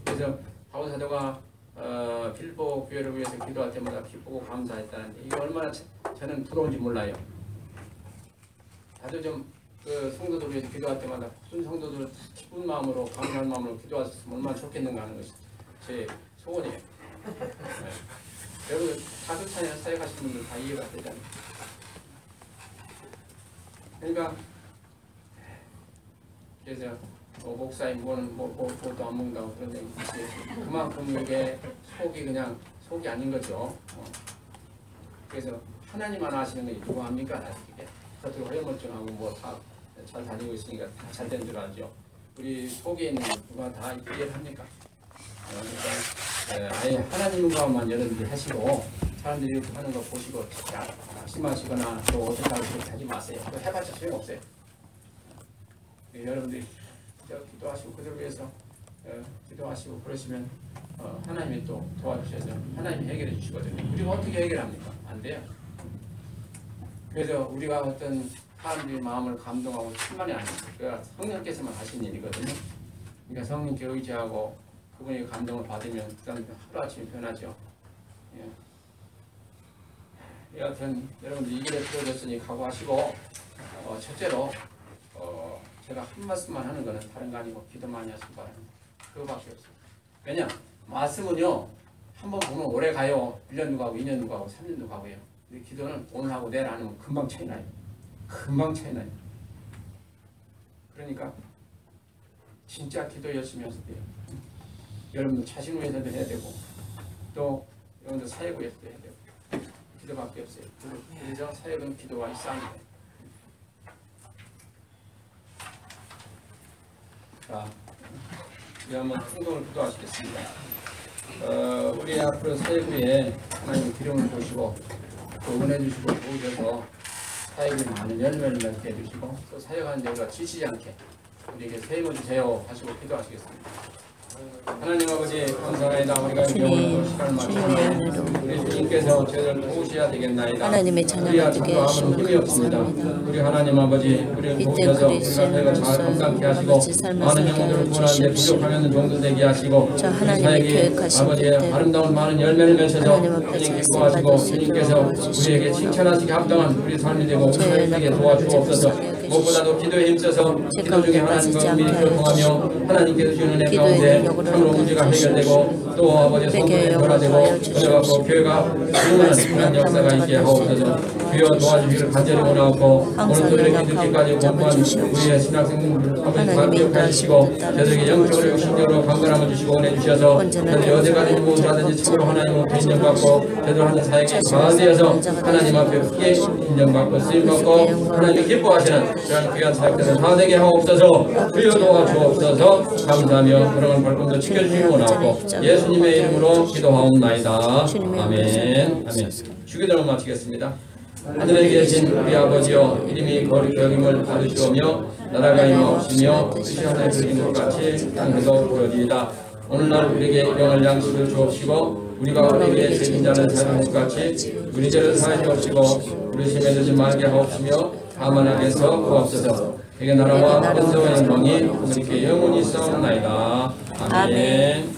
그래서 바울 사도가 빌보 교회를 위해서 기도할 때마다 기쁘고 감사했다는데 이게 얼마나 저는 부러운지 몰라요. 다들 좀 그 성도들 위해서 기도할 때마다 모든 성도들 기쁜 마음으로 감사한 마음으로 기도하셨으면 얼마나 좋겠는가 하는 것이 제 소원이에요. 네. 여러분 자주찬양 사역하시는 분들 다 이해가 되잖아요. 그러니까 그래서 목사님 뭐는 뭐도 안 먹는다고 그런데 그만큼 이게 속이 아닌 거죠. 그래서 하나님만 아시는 게 누가 합니까? 이게 겉으로 허여멀쩡하고 뭐 다 잘 다니고 있으니까 다 잘 된 줄 알죠. 우리 속에 있는 누가 다 이해를 합니까? 그러니까 아예 하나님과만 여러분들이 하시고 사람들이 이렇게 하는 거 보시고 심하시거나 또 어떻게 그렇게 하지 마세요. 그거 해봤자 소용없어요. 여러분들이 기도하시고 그들 위해서 기도하시고 그러시면 하나님이 또 도와주셔서 하나님이 해결해 주시거든요. 우리가 어떻게 해결합니까? 안 돼요. 그래서 우리가 어떤 사람들의 마음을 감동하고 충만이 아닙니다. 그러니까 성령께서만 하신 일이거든요. 그러니까 성령께 의지하고 그분의 감동을 받으면 그 사람은 하루아침에 변하죠. 예. 여하튼 여러분들 이 길에 들어졌으니 각오하시고 첫째로 제가 한 말씀만 하는 것은 다른 거 아니고 기도 많이 하시기 바랍니다. 그거밖에 없어요. 왜냐? 말씀은요 한번 보면 오래 가요. 1년도 가고 2년도 가고 3년도 가고요. 근데 기도는 오늘 하고 내일 안 하면 금방 차이 나요. 금방 차이 나요. 그러니까 진짜 기도 열심히 하셔야 돼요. 여러분들 자신을 위해서도 해야 되고 또 여러분들 사역을 위해서도 해야 되고 기도밖에 없어요. 그래서 사역은 기도와 싸움이에요. 자, 우리 한번 충동을 기도하시겠습니다. 우리 앞으로 사역 후에 하나님 기름을 보시고 또 은혜 주시고 도우셔서 사역이 많은 열매를 맺게 해주시고 또 사역하는 데 우리가 지치지 않게 우리에게 세임을 주세요 하시고 기도하시겠습니다. 하나님 아버지 감사합니다. 우리가 영원한 시간을 마치고 우리 주님께서 저희를 도우셔야 되겠나이다. 하나님의 자녀가 되게 하심을 감사합니다. 우리 하나님 아버지 우리를 도우셔서 우리가 저희가 잘 건강케 하시고 많은 영혼들을 구원하는데 부족하면 종들 되게 하시고 사역이 아버지의 아름다운 많은 열매를 맺어서 주님 기뻐하시고 주님께서 우리에게 칭찬하시게 합당한 우리 삶이 되고 우리 삶에게 도와주옵소서. 무엇보다도 기도에 힘써서 기도 중에 하나님과 은밀히 교통하며 하나님께서 주시는 은혜 가운데 참으로 문제가 해결되고 또 아버지의 성도에 변화되고 은혜받고 교회가 충만한 역사가 있게 하옵소서. 주여 도와주시기를 간절히 원하옵고 오늘 또 이렇게 늦게까지 공부한 우리의 신학생들 아버지 기억하시고 저들에게 영적으로 육신적으로 강건함을 주시고 은혜 주셔서 저들이 어디까지 무엇하든지 참으로 하나님 앞에 인정받고 저들 하는 사역에 가운데에서 하나님 앞에 크게 인정받고 쓰임받고 하나님 기뻐하시는 그런 귀한 사역들을 다 되게 하옵소서. 주여 도와주옵소서. 감사하며 그런 발꿈도 지켜주시고 원하고 예수님의 이름으로 기도하옵나이다. 아멘. 아멘. 주기도를 마치겠습니다. 하늘에 계신 우리 아버지여 이름이 거룩히 여김을 받으시오며 나라가 임하옵시며 뜻이 하늘에 그리는 것 같이 땅에도 그러리이다. 오늘날 우리에게 일용할 양식을 주옵시고 우리가 우리에게 죄진 자를 사하는 것 같이 우리 죄를 사하여 주옵시고 우리 심에 들지 말게 하옵시며 다만 악에서 구하옵소서. 그게 나라와 권세와 영광이 우리께 영원히 있사옵나이다. 아멘.